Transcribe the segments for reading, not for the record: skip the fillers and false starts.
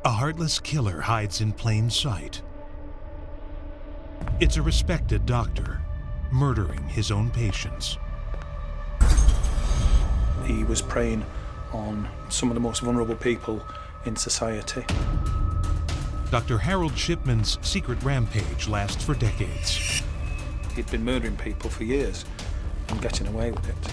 A heartless killer hides in plain sight. It's a respected doctor, murdering his own patients. He was preying on some of the most vulnerable people in society. Dr. Harold Shipman's secret rampage lasts for decades. He'd been murdering people for years and getting away with it.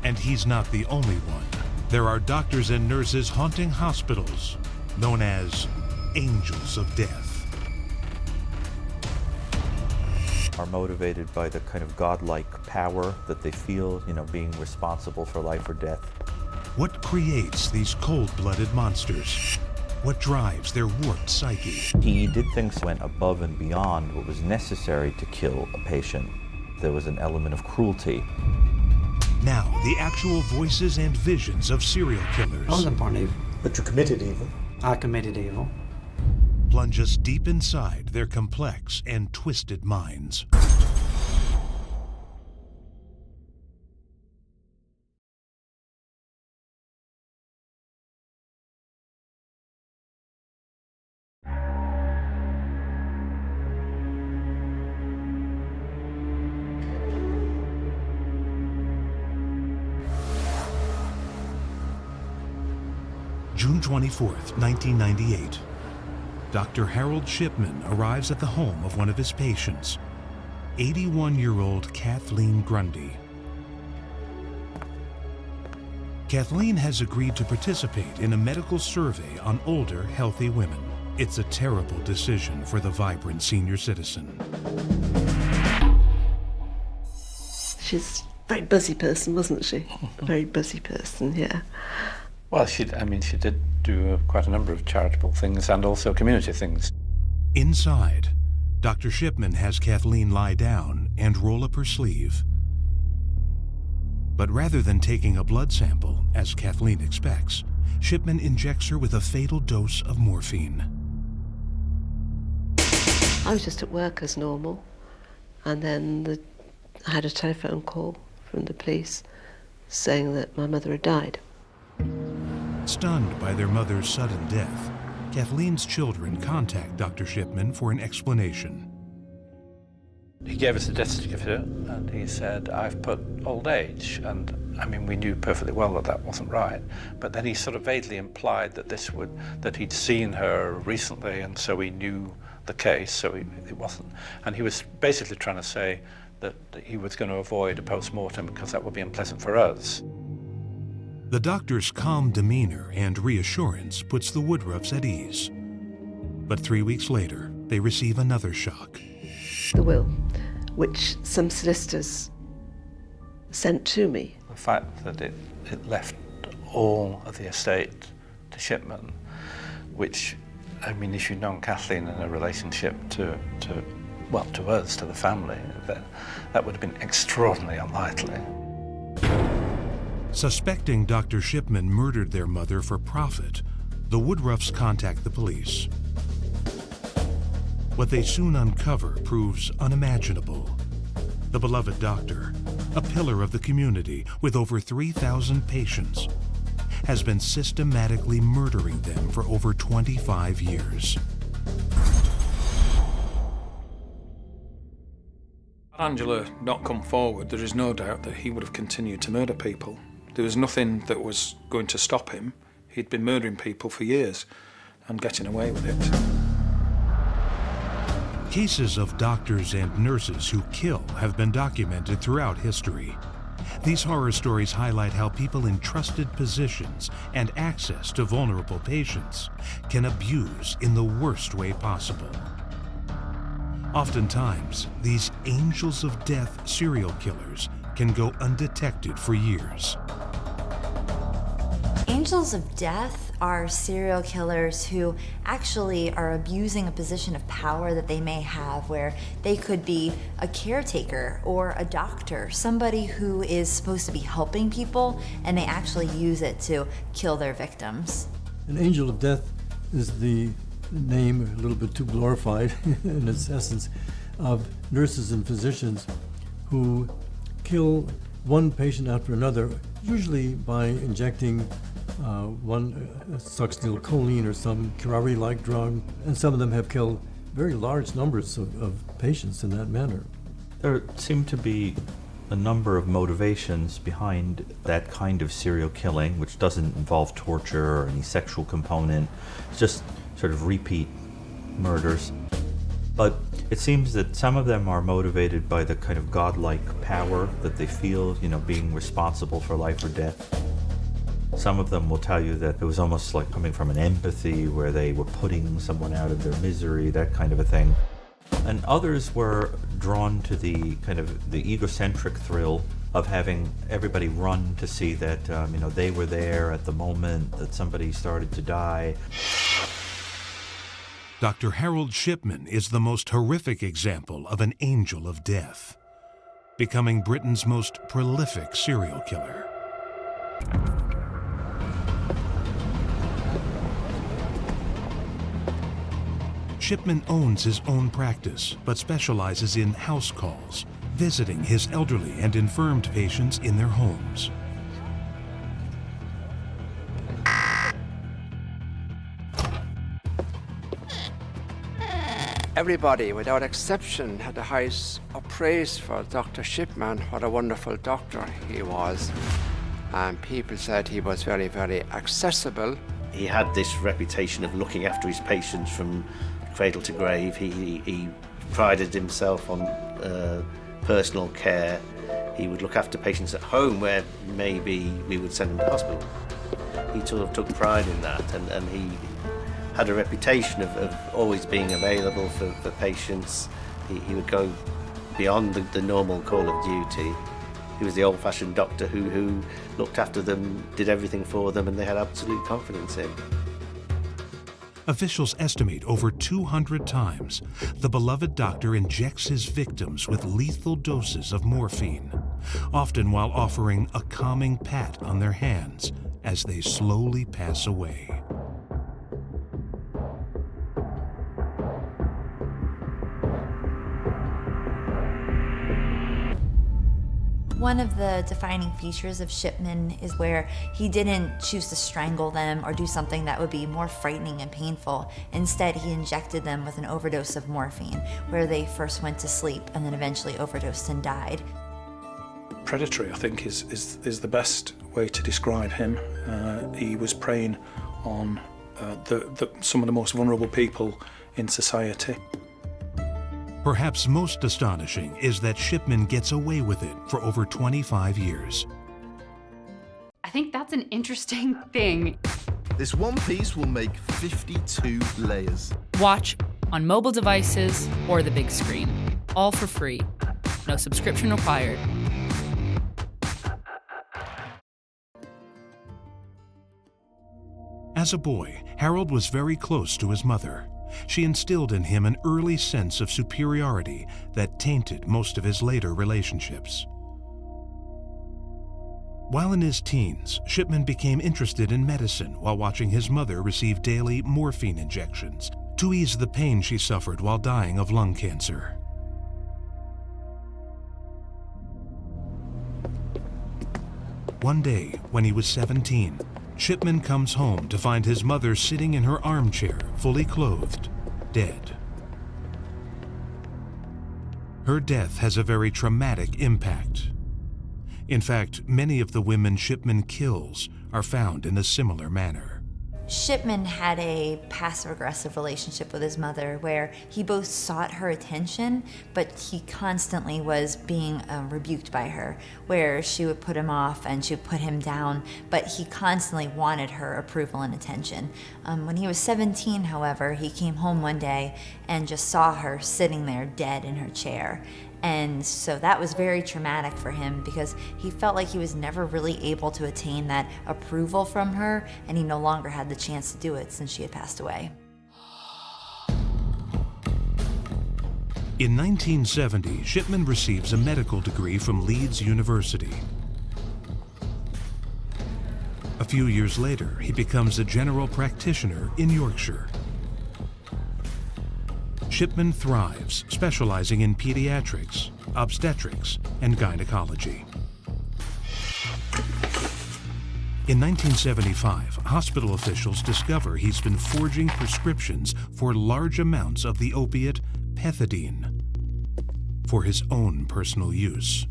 And he's not the only one. There are doctors and nurses haunting hospitals, known as angels of death. Are motivated by the kind of godlike power that they feel, being responsible for life or death. What creates these cold-blooded monsters? What drives their warped psyche? He did things that went above and beyond what was necessary to kill a patient. There was an element of cruelty. Now, the actual voices and visions of serial killers. I wasn't born evil. But you committed evil. I committed evil. Plunge us deep inside their complex and twisted minds. June 24th, 1998. Dr. Harold Shipman arrives at the home of one of his patients, 81-year-old Kathleen Grundy. Kathleen has agreed to participate in a medical survey on older, healthy women. It's a terrible decision for the vibrant senior citizen. She's a very busy person, wasn't she? A very busy person, yeah. Well, she did do quite a number of charitable things and also community things. Inside, Dr. Shipman has Kathleen lie down and roll up her sleeve. But rather than taking a blood sample, as Kathleen expects, Shipman injects her with a fatal dose of morphine. I was just at work as normal, and then I had a telephone call from the police saying that my mother had died. Stunned by their mother's sudden death, Kathleen's children contact Dr. Shipman for an explanation. He gave us a death certificate and he said, I've put old age. And we knew perfectly well that that wasn't right. But then he sort of vaguely implied that that he'd seen her recently and so he knew the case, so it wasn't. And he was basically trying to say that he was going to avoid a post-mortem because that would be unpleasant for us. The doctor's calm demeanor and reassurance puts the Woodruffs at ease. But 3 weeks later, they receive another shock. The will, which some solicitors sent to me. The fact that it left all of the estate to Shipman, which, if you'd known Kathleen in a relationship to us, to the family, that would have been extraordinarily unlikely. Suspecting Dr. Shipman murdered their mother for profit, the Woodruffs contact the police. What they soon uncover proves unimaginable. The beloved doctor, a pillar of the community with over 3,000 patients, has been systematically murdering them for over 25 years. Had Angela not come forward, there is no doubt that he would have continued to murder people. There was nothing that was going to stop him. He'd been murdering people for years and getting away with it. Cases of doctors and nurses who kill have been documented throughout history. These horror stories highlight how people in trusted positions and access to vulnerable patients can abuse in the worst way possible. Oftentimes, these angels of death serial killers can go undetected for years. Angels of death are serial killers who actually are abusing a position of power that they may have, where they could be a caretaker or a doctor, somebody who is supposed to be helping people, and they actually use it to kill their victims. An angel of death is the name, a little bit too glorified in its essence, of nurses and physicians who kill one patient after another, usually by injecting One succinylcholine or some curare-like drug, and some of them have killed very large numbers of patients in that manner. There seem to be a number of motivations behind that kind of serial killing, which doesn't involve torture or any sexual component. It's just sort of repeat murders. But it seems that some of them are motivated by the kind of godlike power that they feel, being responsible for life or death. Some of them will tell you that it was almost like coming from an empathy where they were putting someone out of their misery, that kind of a thing. And others were drawn to the kind of the egocentric thrill of having everybody run to see that, they were there at the moment that somebody started to die. Dr. Harold Shipman is the most horrific example of an angel of death, becoming Britain's most prolific serial killer. Shipman owns his own practice, but specializes in house calls, visiting his elderly and infirmed patients in their homes. Everybody, without exception, had the highest of praise for Dr. Shipman. What a wonderful doctor he was. And people said he was very, very accessible. He had this reputation of looking after his patients from cradle to grave. He prided himself on personal care. He would look after patients at home where maybe we would send them to hospital. He sort of took pride in that, and he had a reputation of always being available for patients. He would go beyond the normal call of duty. He was the old-fashioned doctor who looked after them, did everything for them, and they had absolute confidence in. Officials estimate over 200 times the beloved doctor injects his victims with lethal doses of morphine, often while offering a calming pat on their hands as they slowly pass away. One of the defining features of Shipman is where he didn't choose to strangle them or do something that would be more frightening and painful. Instead, he injected them with an overdose of morphine, where they first went to sleep and then eventually overdosed and died. Predatory, I think, is the best way to describe him. He was preying on some of the most vulnerable people in society. Perhaps most astonishing is that Shipman gets away with it for over 25 years. I think that's an interesting thing. This one piece will make 52 layers. Watch on mobile devices or the big screen. All for free. No subscription required. As a boy, Harold was very close to his mother. She instilled in him an early sense of superiority that tainted most of his later relationships. While in his teens, Shipman became interested in medicine while watching his mother receive daily morphine injections to ease the pain she suffered while dying of lung cancer. One day, when he was 17, Shipman comes home to find his mother sitting in her armchair, fully clothed, dead. Her death has a very traumatic impact. In fact, many of the women Shipman kills are found in a similar manner. Shipman had a passive-aggressive relationship with his mother where he both sought her attention, but he constantly was being rebuked by her, where she would put him off and she would put him down, but he constantly wanted her approval and attention. When he was 17, however, he came home one day and just saw her sitting there dead in her chair. And so that was very traumatic for him because he felt like he was never really able to attain that approval from her, and he no longer had the chance to do it since she had passed away. In 1970, Shipman receives a medical degree from Leeds University. A few years later, he becomes a general practitioner in Yorkshire. Shipman thrives, specializing in pediatrics, obstetrics, and gynecology. In 1975, hospital officials discover he's been forging prescriptions for large amounts of the opiate pethidine for his own personal use.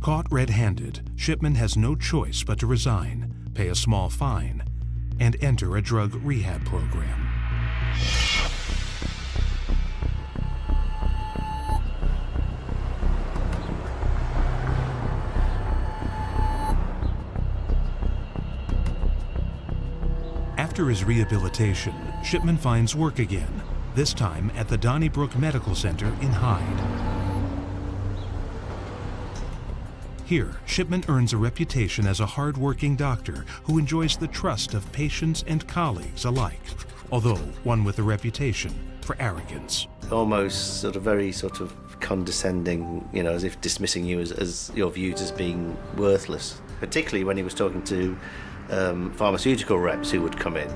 Caught red-handed, Shipman has no choice but to resign, pay a small fine, and enter a drug rehab program. After his rehabilitation, Shipman finds work again, this time at the Donnybrook Medical Center in Hyde. Here, Shipman earns a reputation as a hard-working doctor who enjoys the trust of patients and colleagues alike, although one with a reputation for arrogance. Almost sort of very sort of condescending, you know, as if dismissing you as you're viewed as being worthless. Particularly when he was talking to pharmaceutical reps who would come in.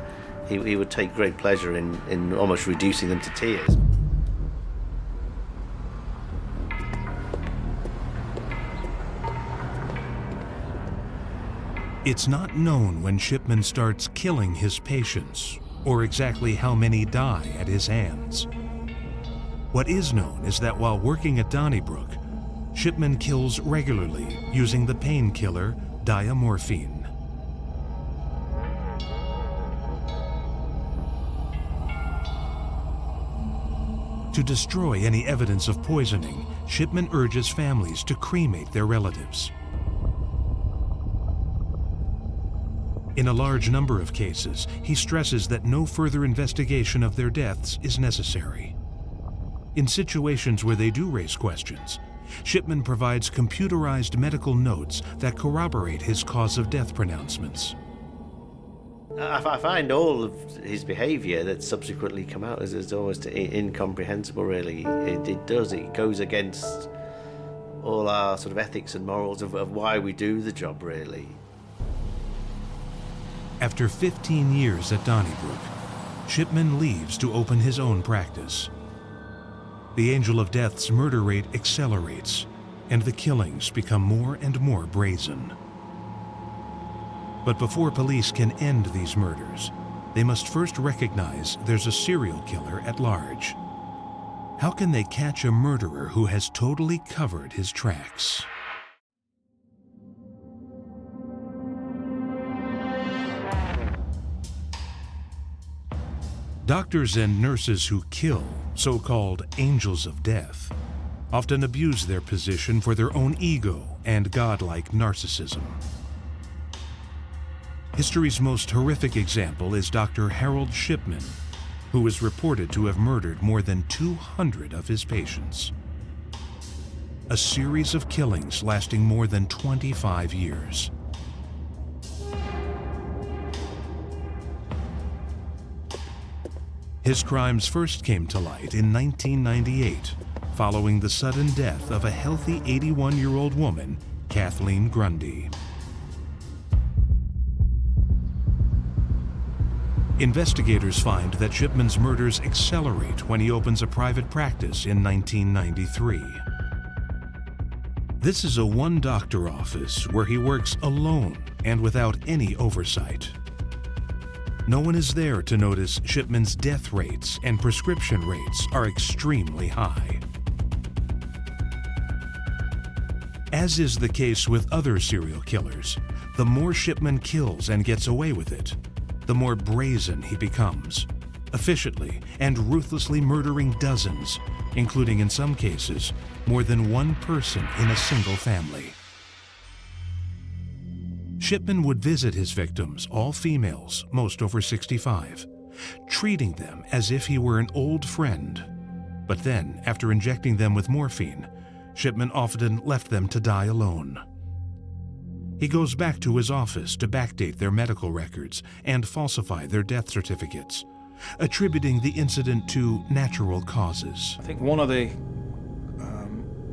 He would take great pleasure in almost reducing them to tears. It's not known when Shipman starts killing his patients, or exactly how many die at his hands. What is known is that while working at Donnybrook, Shipman kills regularly using the painkiller diamorphine. To destroy any evidence of poisoning, Shipman urges families to cremate their relatives. In a large number of cases, he stresses that no further investigation of their deaths is necessary. In situations where they do raise questions, Shipman provides computerized medical notes that corroborate his cause of death pronouncements. I find all of his behaviour that's subsequently come out as almost incomprehensible, really. It goes against all our sort of ethics and morals of why we do the job, really. After 15 years at Donnybrook, Shipman leaves to open his own practice. The Angel of Death's murder rate accelerates, and the killings become more and more brazen. But before police can end these murders, they must first recognize there's a serial killer at large. How can they catch a murderer who has totally covered his tracks? Doctors and nurses who kill, so-called angels of death, often abuse their position for their own ego and godlike narcissism. History's most horrific example is Dr. Harold Shipman, who is reported to have murdered more than 200 of his patients. A series of killings lasting more than 25 years. His crimes first came to light in 1998, following the sudden death of a healthy 81-year-old woman, Kathleen Grundy. Investigators find that Shipman's murders accelerate when he opens a private practice in 1993. This is a one-doctor office where he works alone and without any oversight. No one is there to notice Shipman's death rates and prescription rates are extremely high. As is the case with other serial killers, the more Shipman kills and gets away with it, the more brazen he becomes, efficiently and ruthlessly murdering dozens, including in some cases, more than one person in a single family. Shipman would visit his victims, all females, most over 65, treating them as if he were an old friend. But then, after injecting them with morphine, Shipman often left them to die alone. He goes back to his office to backdate their medical records and falsify their death certificates, attributing the incident to natural causes. I think one of the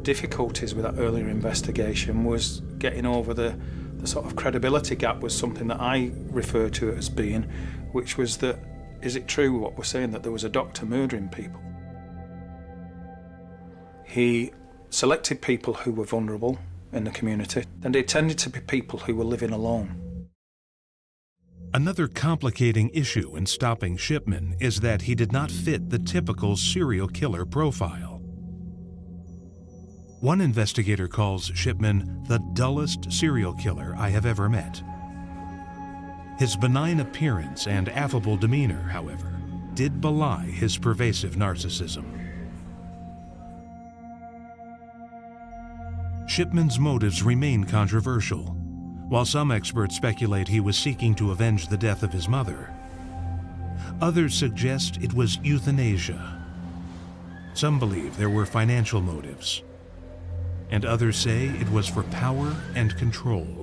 difficulties with that earlier investigation was getting over the sort of credibility gap was something that I refer to it as being, which was that, is it true what we're saying, that there was a doctor murdering people? He selected people who were vulnerable in the community, and it tended to be people who were living alone. Another complicating issue in stopping Shipman is that he did not fit the typical serial killer profile. One investigator calls Shipman the dullest serial killer I have ever met. His benign appearance and affable demeanor, however, did belie his pervasive narcissism. Shipman's motives remain controversial. While some experts speculate he was seeking to avenge the death of his mother, others suggest it was euthanasia. Some believe there were financial motives, and others say it was for power and control.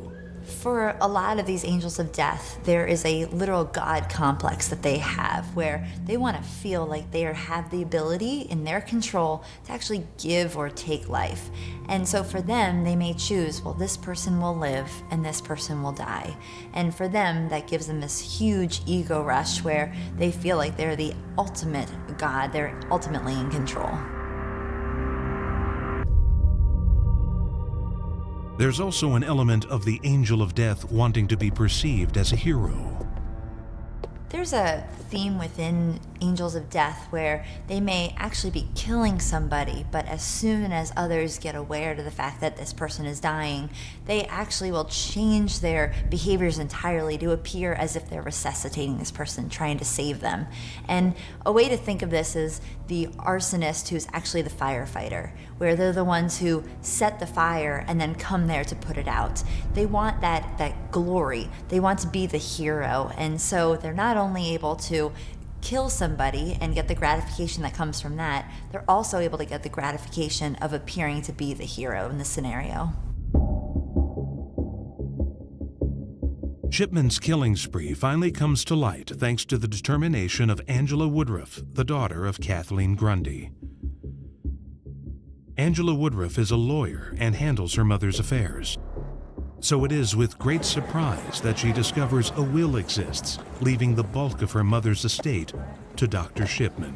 For a lot of these angels of death, there is a literal God complex that they have where they want to feel like they have the ability in their control to actually give or take life. And so for them, they may choose, well, this person will live and this person will die. And for them, that gives them this huge ego rush where they feel like they're the ultimate God, they're ultimately in control. There's also an element of the angel of death wanting to be perceived as a hero. There's a theme within angels of death where they may actually be killing somebody, but as soon as others get aware to the fact that this person is dying, they actually will change their behaviors entirely to appear as if they're resuscitating this person, trying to save them. And a way to think of this is the arsonist who's actually the firefighter, where they're the ones who set the fire and then come there to put it out. They want that glory. They want to be the hero. And so they're not only able to kill somebody and get the gratification that comes from that, they're also able to get the gratification of appearing to be the hero in the scenario. Shipman's killing spree finally comes to light thanks to the determination of Angela Woodruff, the daughter of Kathleen Grundy. Angela Woodruff is a lawyer and handles her mother's affairs. So it is with great surprise that she discovers a will exists, leaving the bulk of her mother's estate to Dr. Shipman.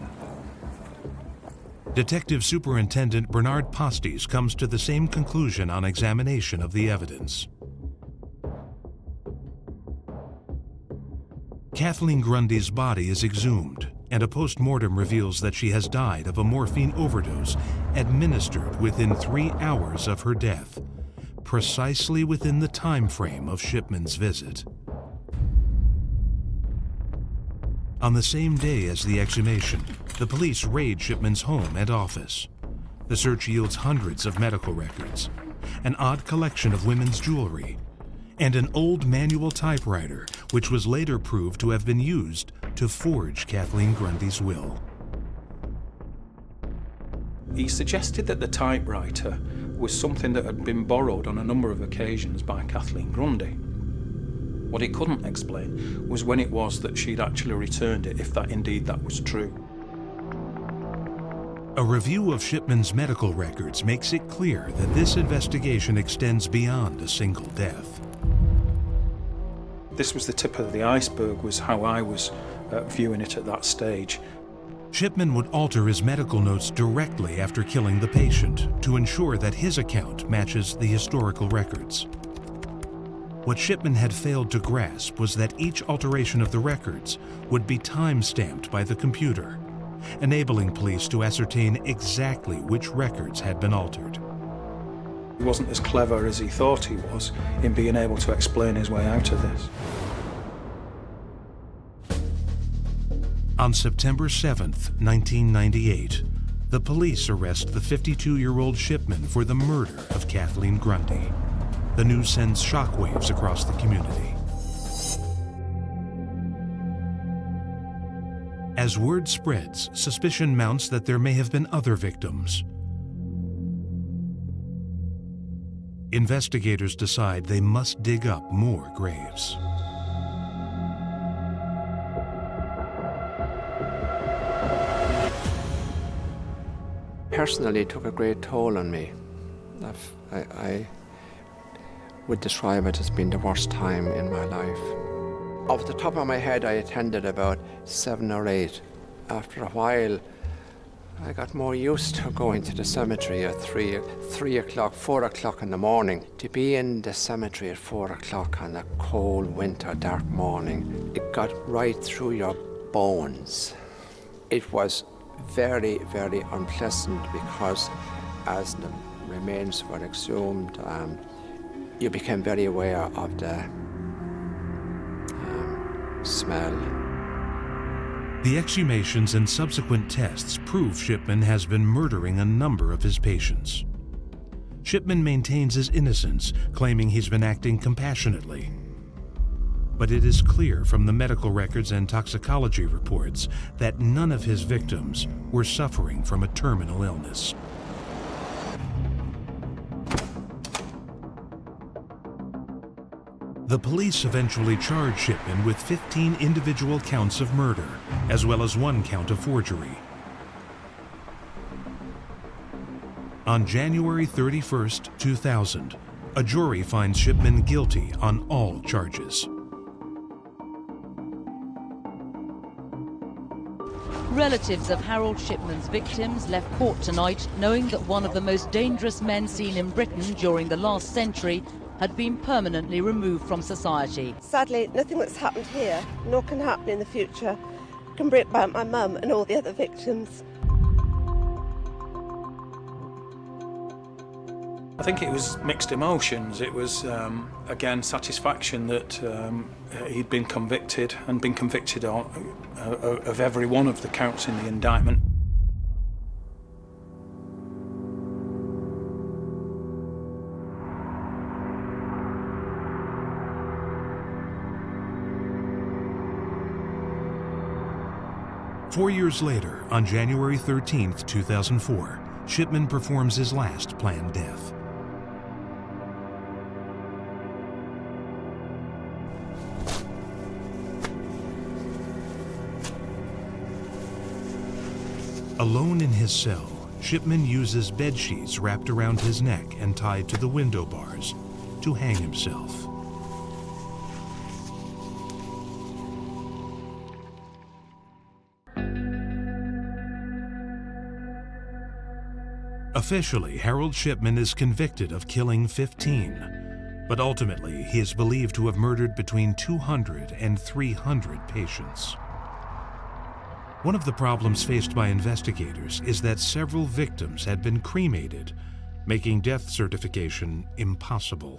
Detective Superintendent Bernard Postes comes to the same conclusion on examination of the evidence. Kathleen Grundy's body is exhumed, and a post-mortem reveals that she has died of a morphine overdose administered within 3 hours of her death, precisely within the time frame of Shipman's visit. On the same day as the exhumation, the police raid Shipman's home and office. The search yields hundreds of medical records, an odd collection of women's jewelry, and an old manual typewriter, which was later proved to have been used to forge Kathleen Grundy's will. He suggested that the typewriter was something that had been borrowed on a number of occasions by Kathleen Grundy. What he couldn't explain was when it was that she'd actually returned it, if that was true. A review of Shipman's medical records makes it clear that this investigation extends beyond a single death. This was the tip of the iceberg, was how I was viewing it at that stage. Shipman would alter his medical notes directly after killing the patient to ensure that his account matches the historical records. What Shipman had failed to grasp was that each alteration of the records would be time-stamped by the computer, enabling police to ascertain exactly which records had been altered. He wasn't as clever as he thought he was in being able to explain his way out of this. On September 7th, 1998, the police arrest the 52-year-old Shipman for the murder of Kathleen Grundy. The news sends shockwaves across the community. As word spreads, suspicion mounts that there may have been other victims. Investigators decide they must dig up more graves. Personally, it took a great toll on me. I would describe it as being the worst time in my life. Off the top of my head, I attended about 7 or 8. After a while, I got more used to going to the cemetery at 3 o'clock, 4 o'clock in the morning. To be in the cemetery at 4 o'clock on a cold winter dark morning, it got right through your bones. It was very, very unpleasant because as the remains were exhumed, you became very aware of the smell. The exhumations and subsequent tests prove Shipman has been murdering a number of his patients. Shipman maintains his innocence, claiming he's been acting compassionately. But it is clear from the medical records and toxicology reports that none of his victims were suffering from a terminal illness. The police eventually charged Shipman with 15 individual counts of murder, as well as 1 count of forgery. On January 31st, 2000, a jury finds Shipman guilty on all charges. Relatives of Harold Shipman's victims left court tonight knowing that one of the most dangerous men seen in Britain during the last century had been permanently removed from society. Sadly, nothing that's happened here, nor can happen in the future, can bring back my mum and all the other victims. I think it was mixed emotions. It was, again, satisfaction that he'd been convicted and been convicted of every one of the counts in the indictment. Four years later, on January 13th, 2004, Shipman performs his last planned death. Alone in his cell, Shipman uses bed sheets wrapped around his neck and tied to the window bars to hang himself. Officially, Harold Shipman is convicted of killing 15, but ultimately he is believed to have murdered between 200 and 300 patients. One of the problems faced by investigators is that several victims had been cremated, making death certification impossible.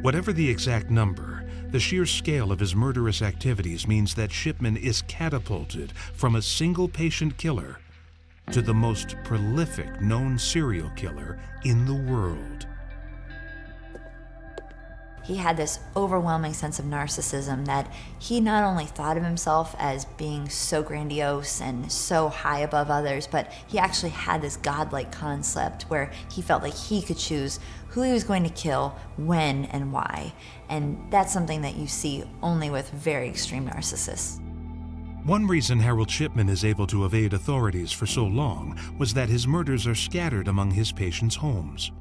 Whatever the exact number, the sheer scale of his murderous activities means that Shipman is catapulted from a single patient killer to the most prolific known serial killer in the world. He had this overwhelming sense of narcissism that he not only thought of himself as being so grandiose and so high above others, but he actually had this godlike concept where he felt like he could choose who he was going to kill, when, and why. And that's something that you see only with very extreme narcissists. One reason Harold Shipman is able to evade authorities for so long was that his murders are scattered among his patients' homes.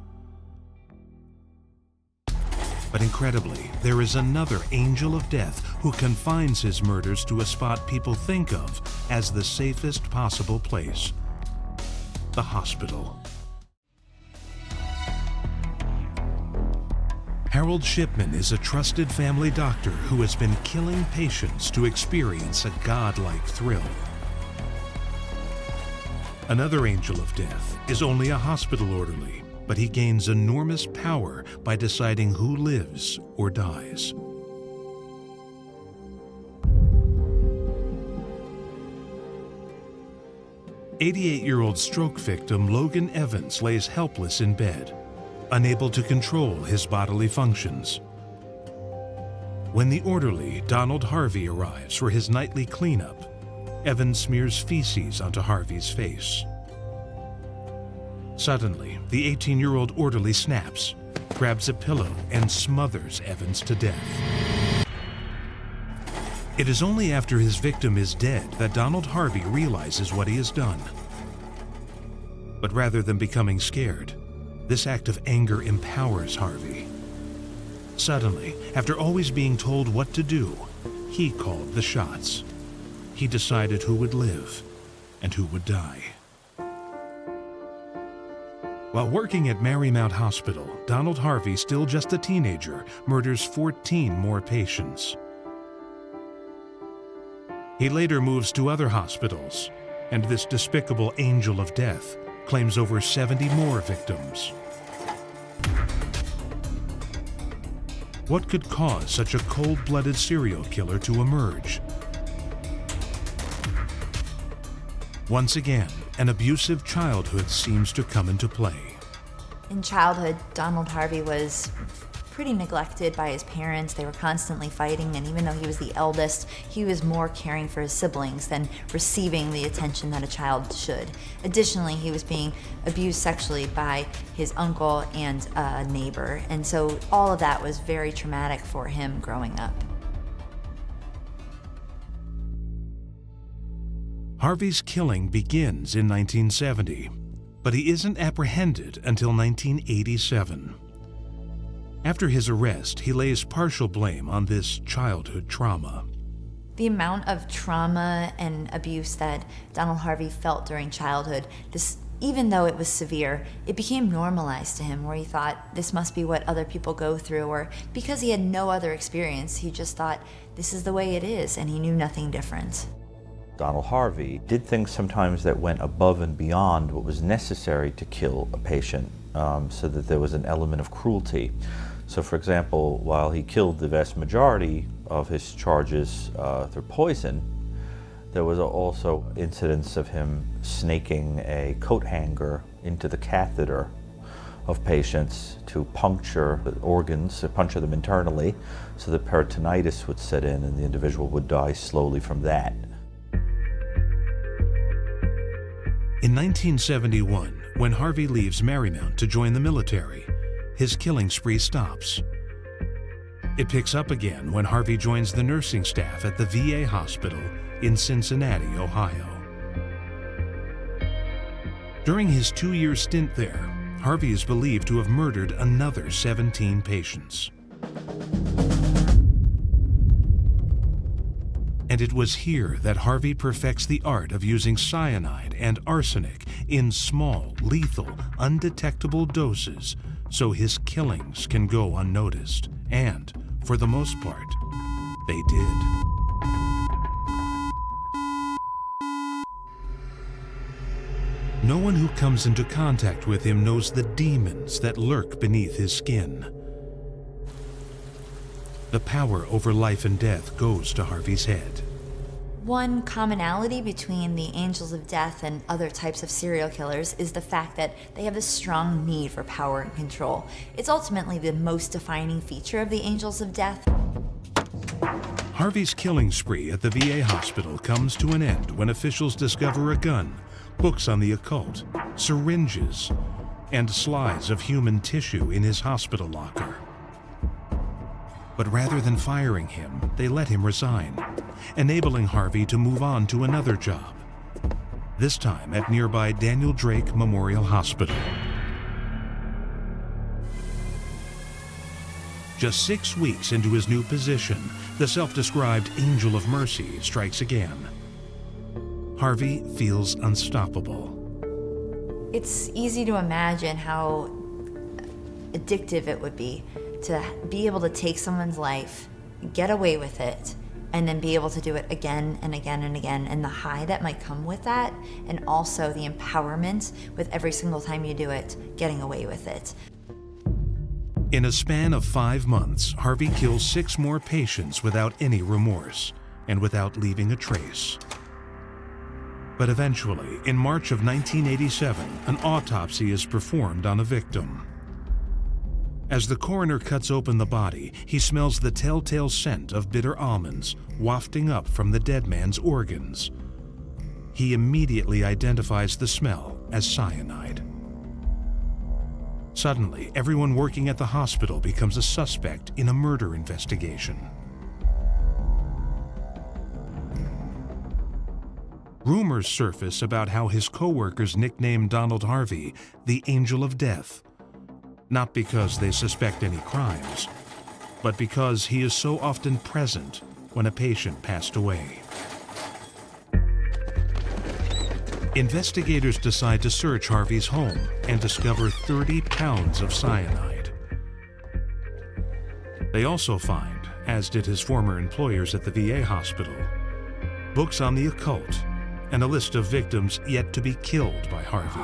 But incredibly, there is another angel of death who confines his murders to a spot people think of as the safest possible place: the hospital. Harold Shipman is a trusted family doctor who has been killing patients to experience a godlike thrill. Another angel of death is only a hospital orderly, but he gains enormous power by deciding who lives or dies. "88-year-old stroke victim Logan Evans lays helpless in bed, unable to control his bodily functions. When the orderly, Donald Harvey, arrives for his nightly cleanup, Evans smears feces onto Harvey's face. Suddenly, the 18-year-old orderly snaps, grabs a pillow, and smothers Evans to death. It is only after his victim is dead that Donald Harvey realizes what he has done. But rather than becoming scared, this act of anger empowers Harvey. Suddenly, after always being told what to do, he called the shots. he decided who would live and who would die. While working at Marymount Hospital, Donald Harvey, still just a teenager, murders 14 more patients. He later moves to other hospitals, and this despicable angel of death claims over 70 more victims. What could cause such a cold-blooded serial killer to emerge? Once again, an abusive childhood seems to come into play. In childhood, Donald Harvey was pretty neglected by his parents. They were constantly fighting, and even though he was the eldest, he was more caring for his siblings than receiving the attention that a child should. Additionally, he was being abused sexually by his uncle and a neighbor, and so all of that was very traumatic for him growing up. Harvey's killing begins in 1970, but he isn't apprehended until 1987. After his arrest, he lays partial blame on this childhood trauma. The amount of trauma and abuse that Donald Harvey felt during childhood, even though it was severe, it became normalized to him, where he thought this must be what other people go through, or because he had no other experience, he just thought this is the way it is, and he knew nothing different. Donald Harvey did things sometimes that went above and beyond what was necessary to kill a patient, so that there was an element of cruelty. So for example, while he killed the vast majority of his charges through poison, there was also incidents of him snaking a coat hanger into the catheter of patients to puncture the organs, to puncture them internally, so that peritonitis would set in and the individual would die slowly from that. In 1971, when Harvey leaves Marymount to join the military, his killing spree stops. It picks up again when Harvey joins the nursing staff at the VA hospital in Cincinnati, Ohio. During his 2-year stint there, Harvey is believed to have murdered another 17 patients. And it was here that Harvey perfects the art of using cyanide and arsenic in small, lethal, undetectable doses so his killings can go unnoticed. And, for the most part, they did. No one who comes into contact with him knows the demons that lurk beneath his skin. The power over life and death goes to Harvey's head. One commonality between the angels of death and other types of serial killers is the fact that they have a strong need for power and control. It's ultimately the most defining feature of the angels of death. Harvey's killing spree at the VA hospital comes to an end when officials discover a gun, books on the occult, syringes, and slides of human tissue in his hospital locker. But rather than firing him, they let him resign, enabling Harvey to move on to another job, this time at nearby Daniel Drake Memorial Hospital. Just 6 weeks into his new position, the self-described Angel of Mercy strikes again. Harvey feels unstoppable. It's easy to imagine how addictive it would be to be able to take someone's life, get away with it, and then be able to do it again and again and again, and the high that might come with that, and also the empowerment with every single time you do it, getting away with it. In a span of 5 months, Harvey kills 6 more patients without any remorse and without leaving a trace. But eventually, in March of 1987, an autopsy is performed on a victim. As the coroner cuts open the body, he smells the telltale scent of bitter almonds wafting up from the dead man's organs. He immediately identifies the smell as cyanide. Suddenly, everyone working at the hospital becomes a suspect in a murder investigation. Rumors surface about how his co-workers nicknamed Donald Harvey the Angel of Death. Not because they suspect any crimes, but because he is so often present when a patient passed away. Investigators decide to search Harvey's home and discover 30 pounds of cyanide. They also find, as did his former employers at the VA hospital, books on the occult and a list of victims yet to be killed by Harvey.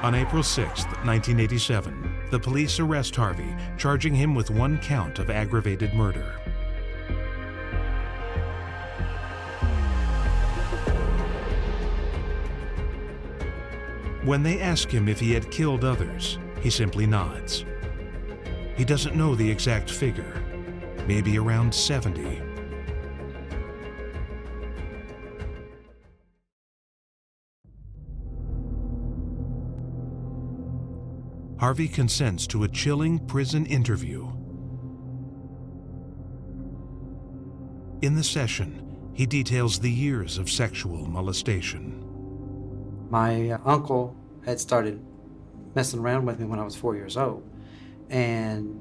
On April 6, 1987, the police arrest Harvey, charging him with 1 count of aggravated murder. When they ask him if he had killed others, he simply nods. He doesn't know the exact figure, maybe around 70. Harvey consents to a chilling prison interview. In the session, he details the years of sexual molestation. My uncle had started messing around with me when I was 4 years old. And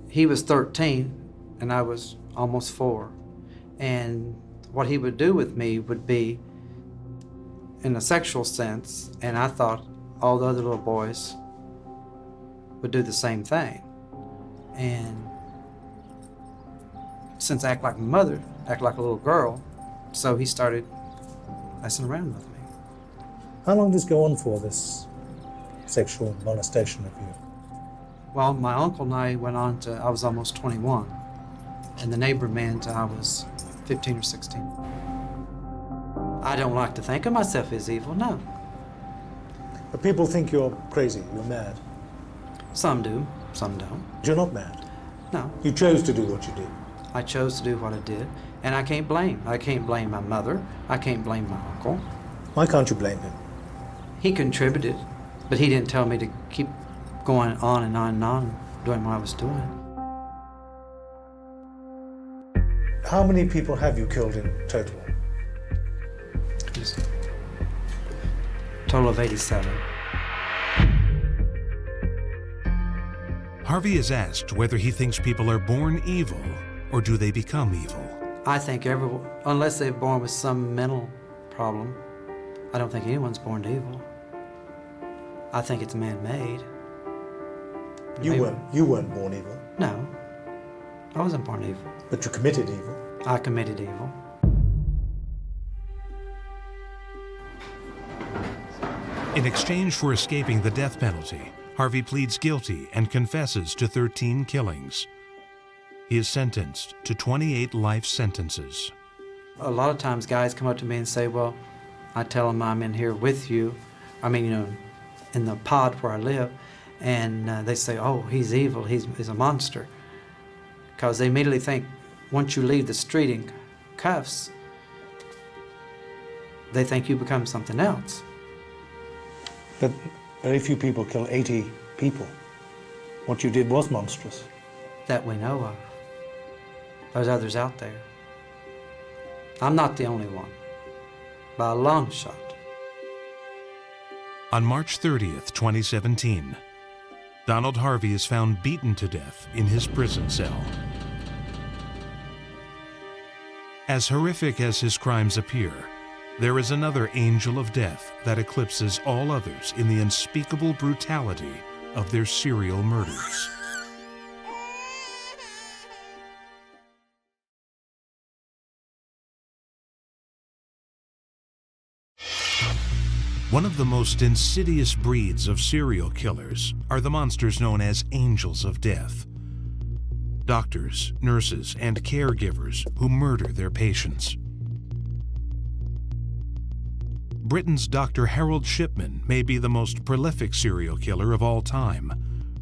he was 13 and I was almost 4. And what he would do with me would be in a sexual sense, and I thought all the other little boys would do the same thing. And since I act like my mother, act like a little girl, so he started messing around with me. How long does this go on for, this sexual molestation of you? Well, my uncle and I went on to, I was almost 21, and the neighbor man till I was 15 or 16. I don't like to think of myself as evil, no. But people think you're crazy, you're mad. Some do, some don't. You're not mad. No. You chose to do what you did. I chose to do what I did, and I can't blame. I can't blame my mother. I can't blame my uncle. Why can't you blame him? He contributed, but he didn't tell me to keep going on and on and on doing what I was doing. How many people have you killed in total? Just a total of 87. Harvey is asked whether he thinks people are born evil or do they become evil. I think everyone, unless they're born with some mental problem, I don't think anyone's born evil. I think it's man-made. You weren't born evil. No, I wasn't born evil. But you committed evil. I committed evil. In exchange for escaping the death penalty, Harvey pleads guilty and confesses to 13 killings. He is sentenced to 28 life sentences. A lot of times guys come up to me and say, well, I tell them I'm in here with you. I mean, you know, in the pod where I live. And they say, oh, he's evil, he's a monster. Because they immediately think once you leave the street in cuffs, they think you become something else. But very few people kill 80 people. What you did was monstrous. That we know of. There's others out there. I'm not the only one, by a long shot. On March 30th, 2017, Donald Harvey is found beaten to death in his prison cell. As horrific as his crimes appear, there is another angel of death that eclipses all others in the unspeakable brutality of their serial murders. One of the most insidious breeds of serial killers are the monsters known as angels of death. Doctors, nurses, and caregivers who murder their patients. Britain's Dr. Harold Shipman may be the most prolific serial killer of all time,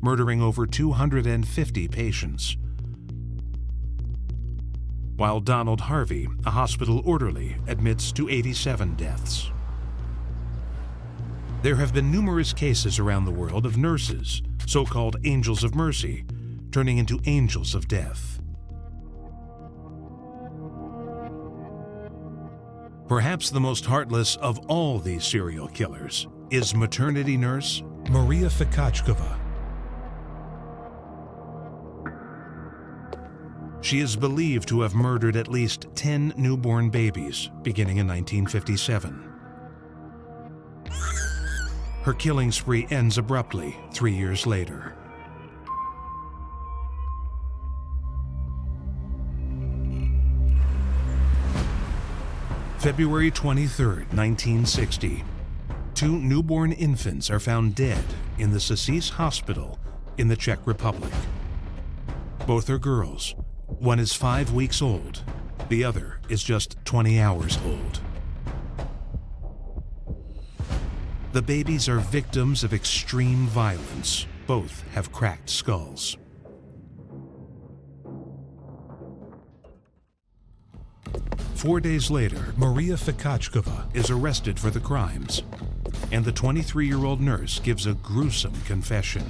murdering over 250 patients. While Donald Harvey, a hospital orderly, admits to 87 deaths. There have been numerous cases around the world of nurses, so-called angels of mercy, turning into angels of death. Perhaps the most heartless of all these serial killers is maternity nurse Maria Fakachkova. She is believed to have murdered at least 10 newborn babies, beginning in 1957. Her killing spree ends abruptly 3 years later. February 23, 1960. 2 newborn infants are found dead in the Psyche hospital in the Czech Republic. Both are girls. One is 5 weeks old. The other is just 20 hours old. The babies are victims of extreme violence. Both have cracked skulls. Four days later, Maria Fikachkova is arrested for the crimes, and the 23-year-old nurse gives a gruesome confession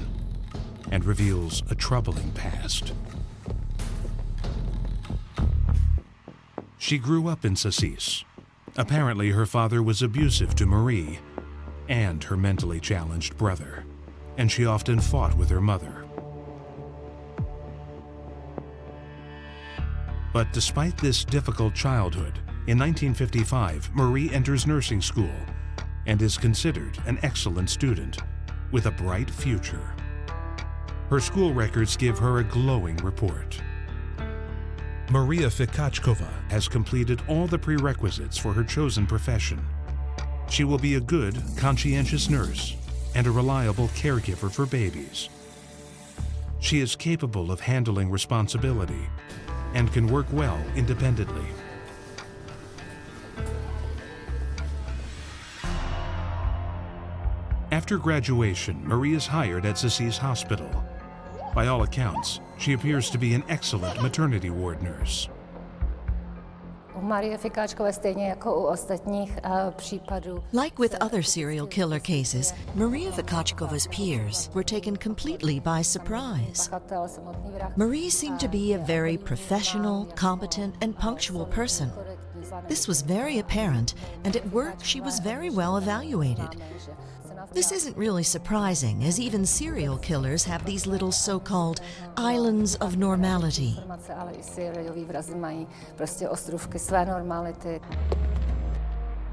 and reveals a troubling past. She grew up in Psyche. Apparently, her father was abusive to Marie and her mentally challenged brother, and she often fought with her mother. But despite this difficult childhood, in 1955, Marie enters nursing school and is considered an excellent student with a bright future. Her school records give her a glowing report. Maria Fikachkova has completed all the prerequisites for her chosen profession. She will be a good, conscientious nurse and a reliable caregiver for babies. She is capable of handling responsibility and can work well independently. After graduation, Marie is hired at Psyche Hospital. By all accounts, she appears to be an excellent maternity ward nurse. Like with other serial killer cases, Maria Fikachkova's peers were taken completely by surprise. Marie seemed to be a very professional, competent, and punctual person. This was very apparent, and at work she was very well evaluated. This isn't really surprising, as even serial killers have these little so-called islands of normality.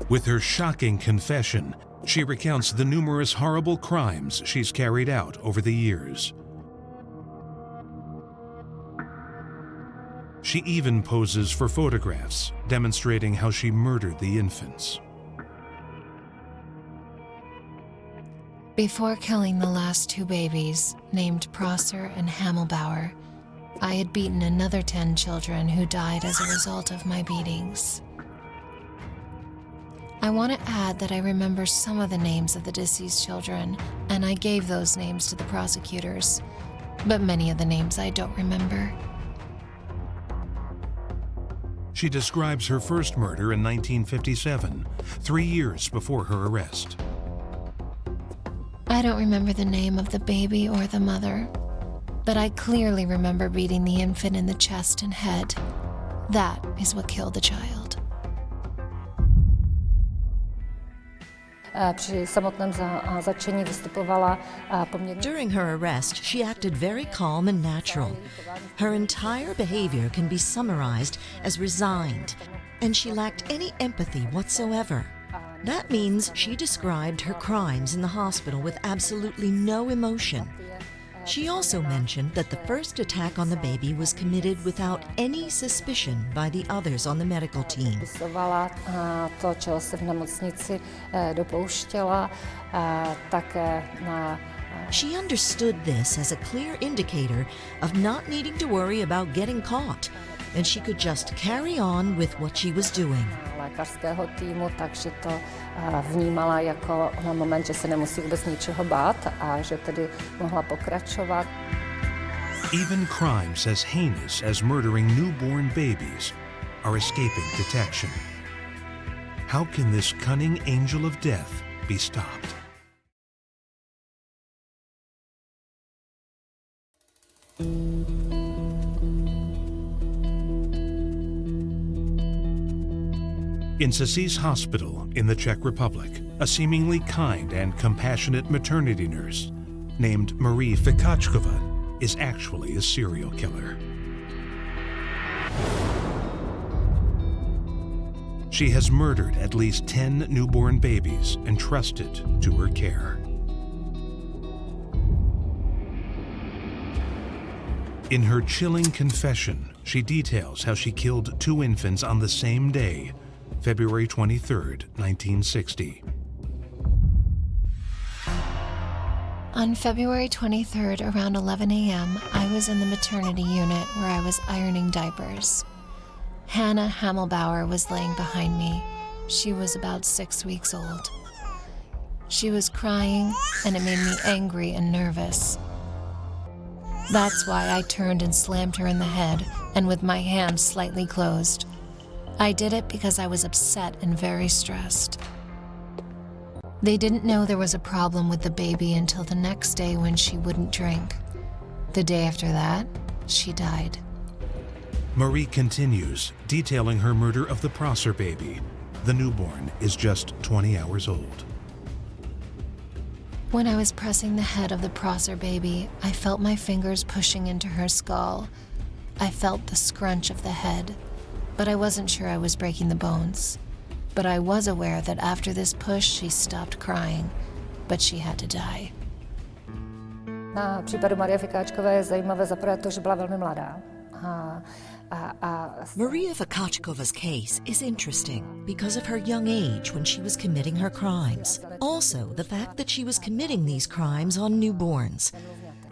With her shocking confession, she recounts the numerous horrible crimes she's carried out over the years. She even poses for photographs, demonstrating how she murdered the infants. Before killing the last 2 babies, named Prosser and Hamelbauer, I had beaten another 10 children who died as a result of my beatings. I want to add that I remember some of the names of the deceased children, and I gave those names to the prosecutors, but many of the names I don't remember. She describes her first murder in 1957, 3 years before her arrest. I don't remember the name of the baby or the mother, but I clearly remember beating the infant in the chest and head. That is what killed the child. During her arrest, she acted very calm and natural. Her entire behavior can be summarized as resigned, and she lacked any empathy whatsoever. That means she described her crimes in the hospital with absolutely no emotion. She also mentioned that the first attack on the baby was committed without any suspicion by the others on the medical team. She understood this as a clear indicator of not needing to worry about getting caught, and she could just carry on with what she was doing. Takže to vnímala jako na moment, že se nemusí vůbec ničeho bát a že tedy mohla pokračovat. Even crimes as heinous as murdering newborn babies are escaping detection. How can this cunning angel of death be stopped? In Psyche Hospital in the Czech Republic, a seemingly kind and compassionate maternity nurse named Marie Fikachkova is actually a serial killer. She has murdered at least 10 newborn babies entrusted to her care. In her chilling confession, she details how she killed 2 infants on the same day, February 23, 1960. On February 23rd, around 11 a.m., I was in the maternity unit where I was ironing diapers. Hannah Hammelbauer was laying behind me. She was about 6 weeks old. She was crying, and it made me angry and nervous. That's why I turned and slammed her in the head, and with my hand slightly closed. I did it because I was upset and very stressed. They didn't know there was a problem with the baby until the next day when she wouldn't drink. The day after that, she died. Marie continues, detailing her murder of the Prosser baby. The newborn is just 20 hours old. When I was pressing the head of the Prosser baby, I felt my fingers pushing into her skull. I felt the scrunch of the head, but I wasn't sure I was breaking the bones. But I was aware that after this push, she stopped crying, but she had to die. Na případu Marie Fikáčkové je zajímavé zaprvé to, že byla velmi mladá. Maria Fikáčkova's case is interesting because of her young age when she was committing her crimes. Also, the fact that she was committing these crimes on newborns.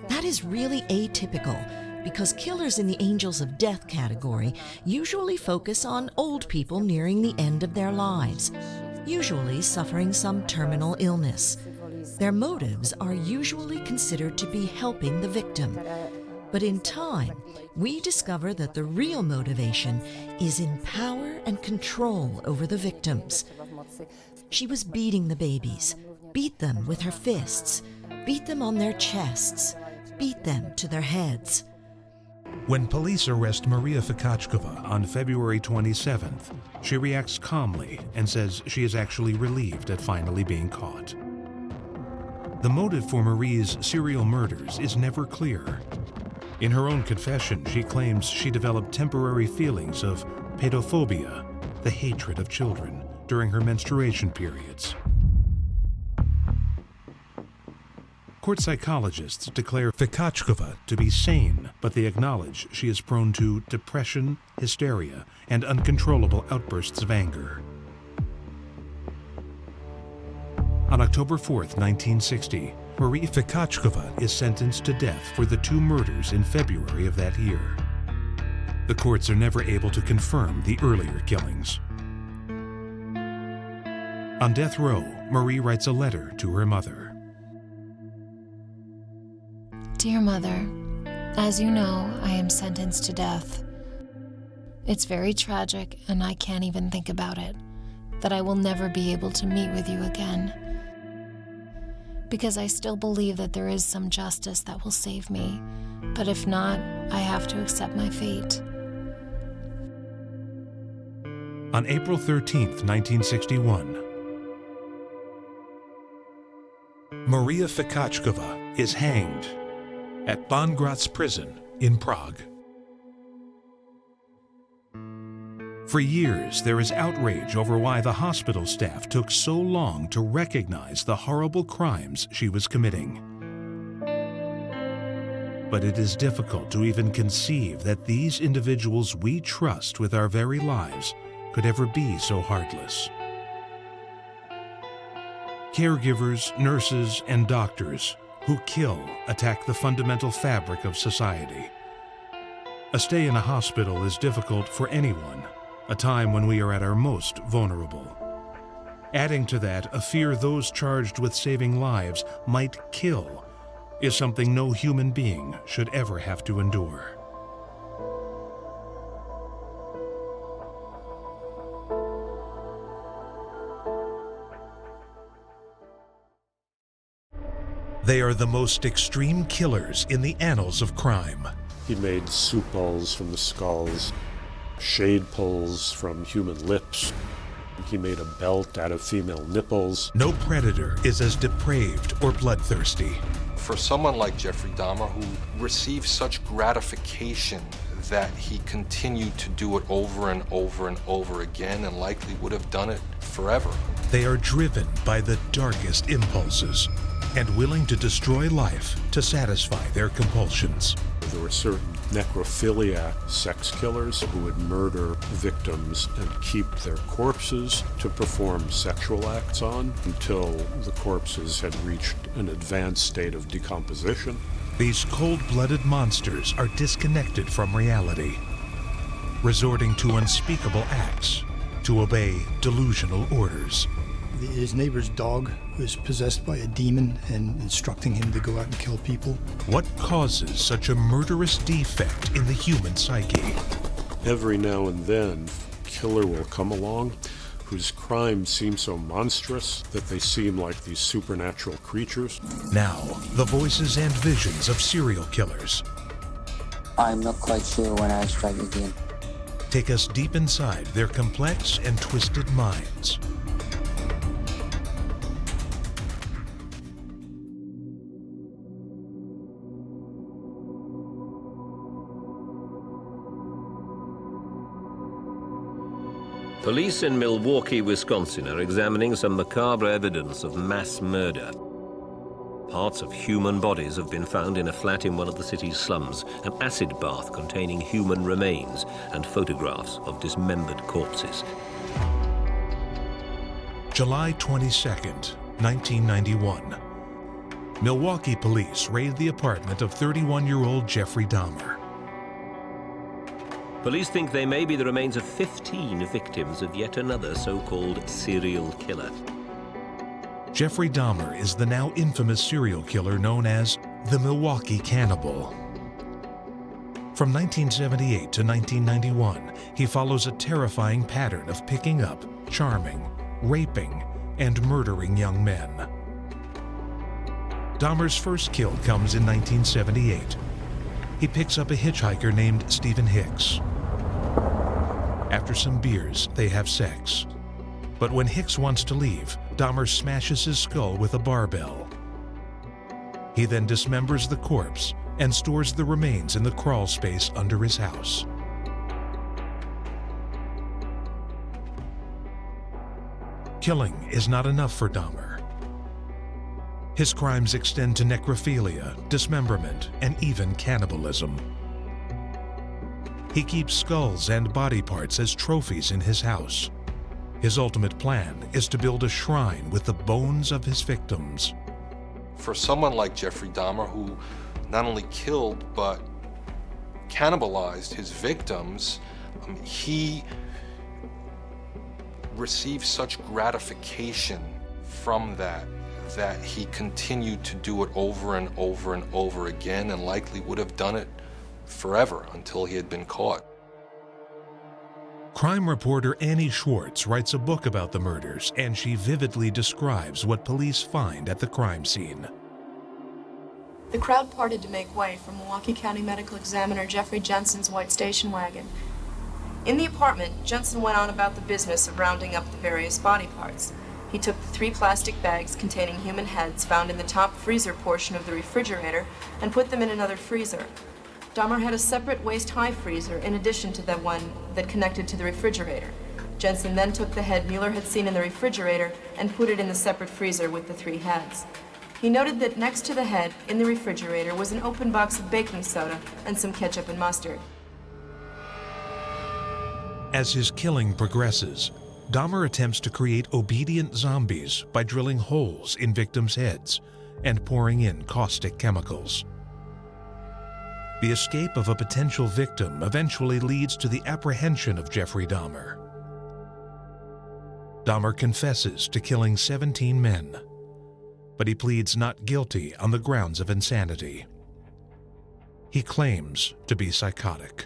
That is really atypical because killers in the Angels of Death category usually focus on old people nearing the end of their lives, usually suffering some terminal illness. Their motives are usually considered to be helping the victim. But in time, we discover that the real motivation is in power and control over the victims. She was beating the babies, beat them with her fists, beat them on their chests, beat them to their heads. When police arrest Maria Fikáčková on February 27th, she reacts calmly and says she is actually relieved at finally being caught. The motive for Marie's serial murders is never clear. In her own confession, she claims she developed temporary feelings of pedophobia, the hatred of children, during her menstruation periods. Court psychologists declare Fikáčková to be sane, but they acknowledge she is prone to depression, hysteria, and uncontrollable outbursts of anger. On October 4th, 1960, Marie Fikáčková is sentenced to death for the 2 murders in February of that year. The courts are never able to confirm the earlier killings. On death row, Marie writes a letter to her mother. Dear Mother, as you know, I am sentenced to death. It's very tragic, and I can't even think about it, that I will never be able to meet with you again. Because I still believe that there is some justice that will save me, but if not, I have to accept my fate. On April 13th, 1961, Maria Fikáčková is hanged at Bangrad's prison in Prague. For years, there is outrage over why the hospital staff took so long to recognize the horrible crimes she was committing. But it is difficult to even conceive that these individuals we trust with our very lives could ever be so heartless. Caregivers, nurses, and doctors who kill attack the fundamental fabric of society. A stay in a hospital is difficult for anyone, a time when we are at our most vulnerable. Adding to that, a fear those charged with saving lives might kill is something no human being should ever have to endure. They are the most extreme killers in the annals of crime. He made soup bowls from the skulls, shade pulls from human lips. He made a belt out of female nipples. No predator is as depraved or bloodthirsty. For someone like Jeffrey Dahmer, who received such gratification that he continued to do it over and over and over again, and likely would have done it forever. They are driven by the darkest impulses and willing to destroy life to satisfy their compulsions. There were certain necrophiliac sex killers who would murder victims and keep their corpses to perform sexual acts on until the corpses had reached an advanced state of decomposition. These cold-blooded monsters are disconnected from reality, resorting to unspeakable acts to obey delusional orders. His neighbor's dog was possessed by a demon and instructing him to go out and kill people. What causes such a murderous defect in the human psyche? Every now and then, a killer will come along whose crimes seem so monstrous that they seem like these supernatural creatures. Now, the voices and visions of serial killers. I'm not quite sure when I strike again. Take us deep inside their complex and twisted minds. Police in Milwaukee, Wisconsin are examining some macabre evidence of mass murder. Parts of human bodies have been found in a flat in one of the city's slums, an acid bath containing human remains, and photographs of dismembered corpses. July 22nd, 1991. Milwaukee police raid the apartment of 31-year-old Jeffrey Dahmer. Police think they may be the remains of 15 victims of yet another so-called serial killer. Jeffrey Dahmer is the now infamous serial killer known as the Milwaukee Cannibal. From 1978 to 1991, he follows a terrifying pattern of picking up, charming, raping, and murdering young men. Dahmer's first kill comes in 1978. He picks up a hitchhiker named Stephen Hicks. After some beers, they have sex. But when Hicks wants to leave, Dahmer smashes his skull with a barbell. He then dismembers the corpse and stores the remains in the crawl space under his house. Killing is not enough for Dahmer. His crimes extend to necrophilia, dismemberment, and even cannibalism. He keeps skulls and body parts as trophies in his house. His ultimate plan is to build a shrine with the bones of his victims. For someone like Jeffrey Dahmer, who not only killed but cannibalized his victims, he received such gratification from that he continued to do it over and over and over again, and likely would have done it forever until he had been caught. Crime reporter Annie Schwartz writes a book about the murders, and she vividly describes what police find at the crime scene. The crowd parted to make way for Milwaukee County Medical Examiner Jeffrey Jensen's white station wagon. In the apartment, Jensen went on about the business of rounding up the various body parts. He took the 3 plastic bags containing human heads found in the top freezer portion of the refrigerator and put them in another freezer. Dahmer had a separate waist-high freezer in addition to the one that connected to the refrigerator. Jensen then took the head Mueller had seen in the refrigerator and put it in the separate freezer with the 3 heads. He noted that next to the head in the refrigerator was an open box of baking soda and some ketchup and mustard. As his killing progresses, Dahmer attempts to create obedient zombies by drilling holes in victims' heads and pouring in caustic chemicals. The escape of a potential victim eventually leads to the apprehension of Jeffrey Dahmer. Dahmer confesses to killing 17 men, but he pleads not guilty on the grounds of insanity. He claims to be psychotic.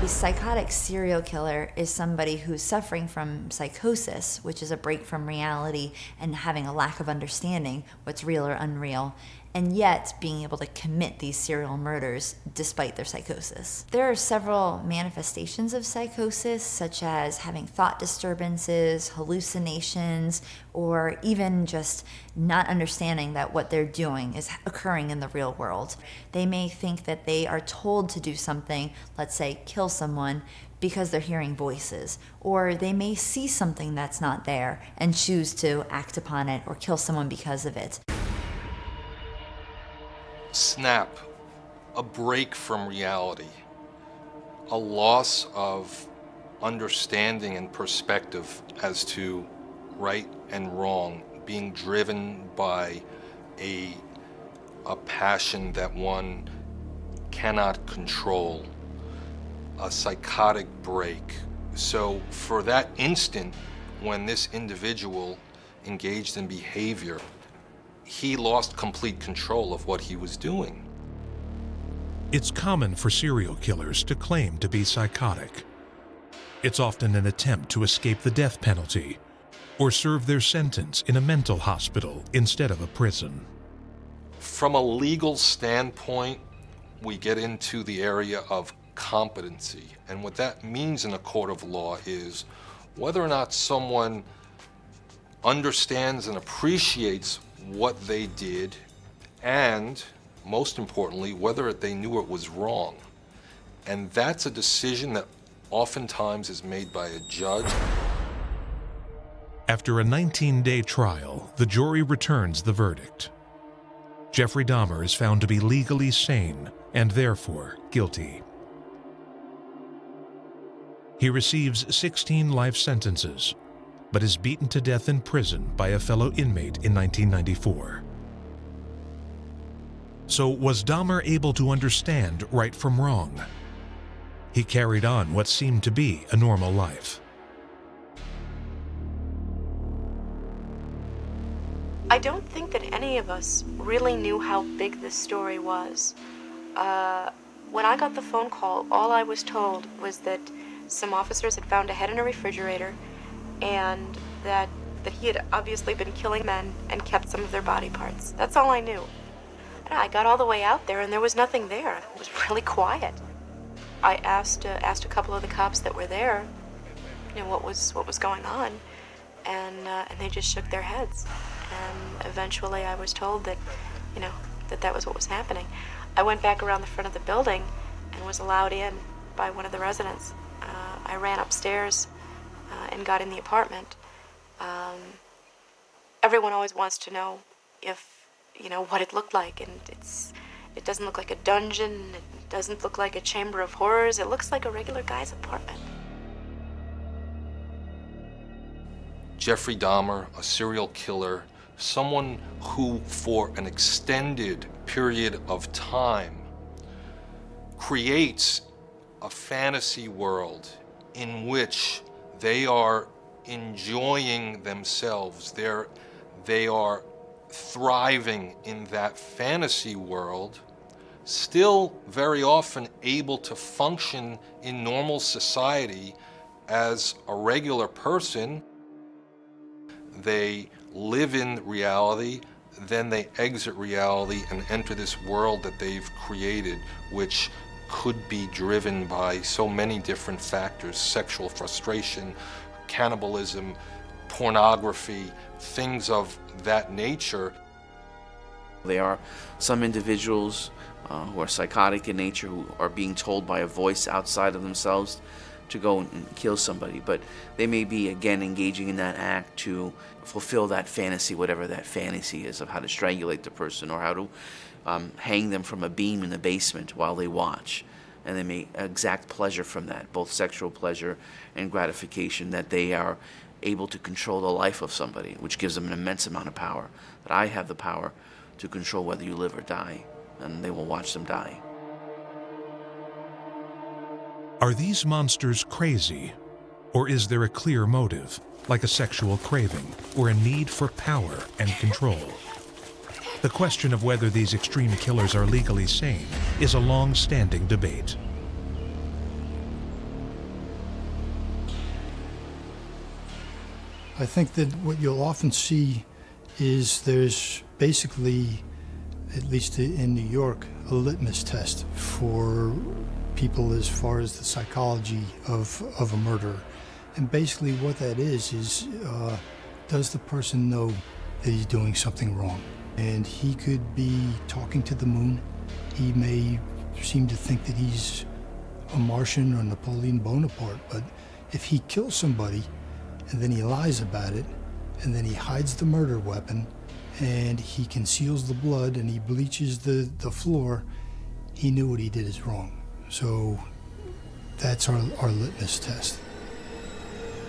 The psychotic serial killer is somebody who's suffering from psychosis, which is a break from reality and having a lack of understanding what's real or unreal. and yet being able to commit these serial murders despite their psychosis. There are several manifestations of psychosis, such as having thought disturbances, hallucinations, or even just not understanding that what they're doing is occurring in the real world. They may think that they are told to do something, let's say kill someone, because they're hearing voices, or they may see something that's not there and choose to act upon it or kill someone because of it. Snap, a break from reality, a loss of understanding and perspective as to right and wrong, being driven by a passion that one cannot control, a psychotic break. So for that instant, when this individual engaged in behavior, he lost complete control of what he was doing. It's common for serial killers to claim to be psychotic. It's often an attempt to escape the death penalty or serve their sentence in a mental hospital instead of a prison. From a legal standpoint, we get into the area of competency. And what that means in a court of law is whether or not someone understands and appreciates what they did, and most importantly, whether they knew it was wrong. And that's a decision that oftentimes is made by a judge. After a 19-day trial, the jury returns the verdict. Jeffrey Dahmer is found to be legally sane and therefore guilty. He receives 16 life sentences, but is beaten to death in prison by a fellow inmate in 1994. So was Dahmer able to understand right from wrong? He carried on what seemed to be a normal life. I don't think that any of us really knew how big this story was. When I got the phone call, all I was told was that some officers had found a head in a refrigerator, and that he had obviously been killing men and kept some of their body parts. That's all I knew. And I got all the way out there and there was nothing there. It was really quiet. I asked a couple of the cops that were there, what was going on, and they just shook their heads. And eventually I was told that, that was what was happening. I went back around the front of the building and was allowed in by one of the residents. I ran upstairs and got in the apartment. Everyone always wants to know if, what it looked like, and it doesn't look like a dungeon, it doesn't look like a chamber of horrors, it looks like a regular guy's apartment. Jeffrey Dahmer, a serial killer, someone who for an extended period of time creates a fantasy world in which they are enjoying themselves. They are thriving in that fantasy world, still very often able to function in normal society as a regular person. They live in reality, then they exit reality and enter this world that they've created, which could be driven by so many different factors: sexual frustration, cannibalism, pornography, things of that nature. There are some individuals who are psychotic in nature, who are being told by a voice outside of themselves to go and kill somebody, but they may be, again, engaging in that act to fulfill that fantasy, whatever that fantasy is, of how to strangulate the person or how to hang them from a beam in the basement while they watch. And they may exact pleasure from that, both sexual pleasure and gratification, that they are able to control the life of somebody, which gives them an immense amount of power. That I have the power to control whether you live or die, and they will watch them die. Are these monsters crazy, or is there a clear motive, like a sexual craving or a need for power and control? The question of whether these extreme killers are legally sane is a long-standing debate. I think that what you'll often see is there's basically at least in New York, a litmus test for people as far as the psychology of a murderer. And basically what that is does the person know that he's doing something wrong? And he could be talking to the moon. He may seem to think that he's a Martian or Napoleon Bonaparte, but if he kills somebody and then he lies about it, and then he hides the murder weapon, and he conceals the blood and he bleaches the floor, he knew what he did is wrong. So that's our litmus test.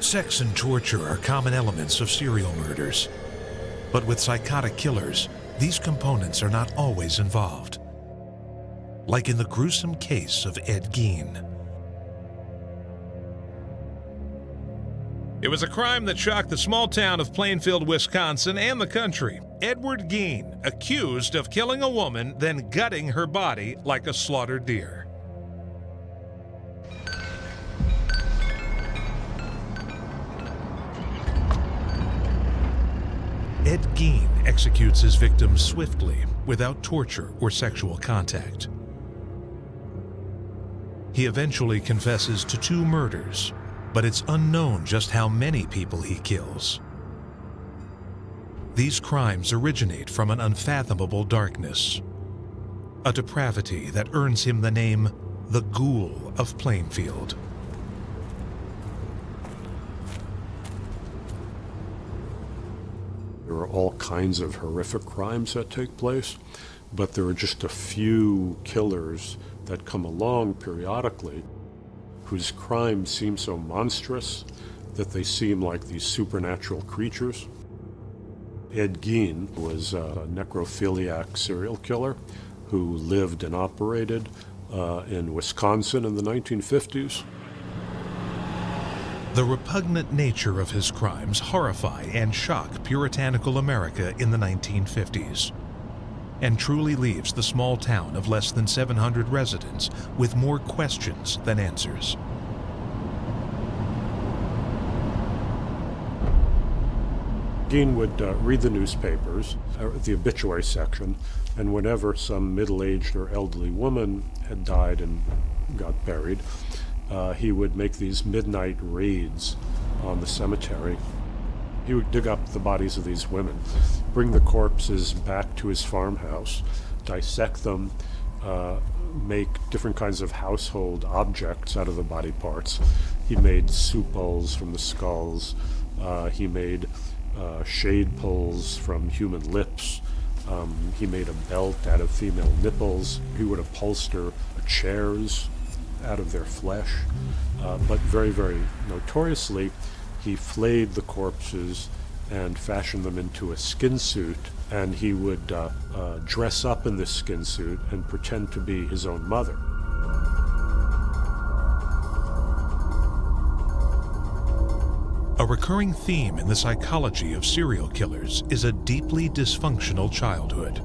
Sex and torture are common elements of serial murders. But with psychotic killers, these components are not always involved. Like in the gruesome case of Ed Gein. It was a crime that shocked the small town of Plainfield, Wisconsin, and the country. Edward Gein, accused of killing a woman, then gutting her body like a slaughtered deer. Ed Gein executes his victims swiftly, without torture or sexual contact. He eventually confesses to 2 murders, but it's unknown just how many people he kills. These crimes originate from an unfathomable darkness, a depravity that earns him the name the Ghoul of Plainfield. There are all kinds of horrific crimes that take place, but there are just a few killers that come along periodically whose crimes seem so monstrous that they seem like these supernatural creatures. Ed Gein was a necrophiliac serial killer who lived and operated in Wisconsin in the 1950s. The repugnant nature of his crimes horrify and shock puritanical America in the 1950s, and truly leaves the small town of less than 700 residents with more questions than answers. Gein would read the newspapers, the obituary section, and whenever some middle-aged or elderly woman had died and got buried, he would make these midnight raids on the cemetery. He would dig up the bodies of these women, bring the corpses back to his farmhouse, dissect them, make different kinds of household objects out of the body parts. He made soup bowls from the skulls. He made shade poles from human lips. He made a belt out of female nipples. He would upholster chairs out of their flesh. But very, very notoriously, he flayed the corpses and fashioned them into a skin suit, and he would dress up in this skin suit and pretend to be his own mother. A recurring theme in the psychology of serial killers is a deeply dysfunctional childhood.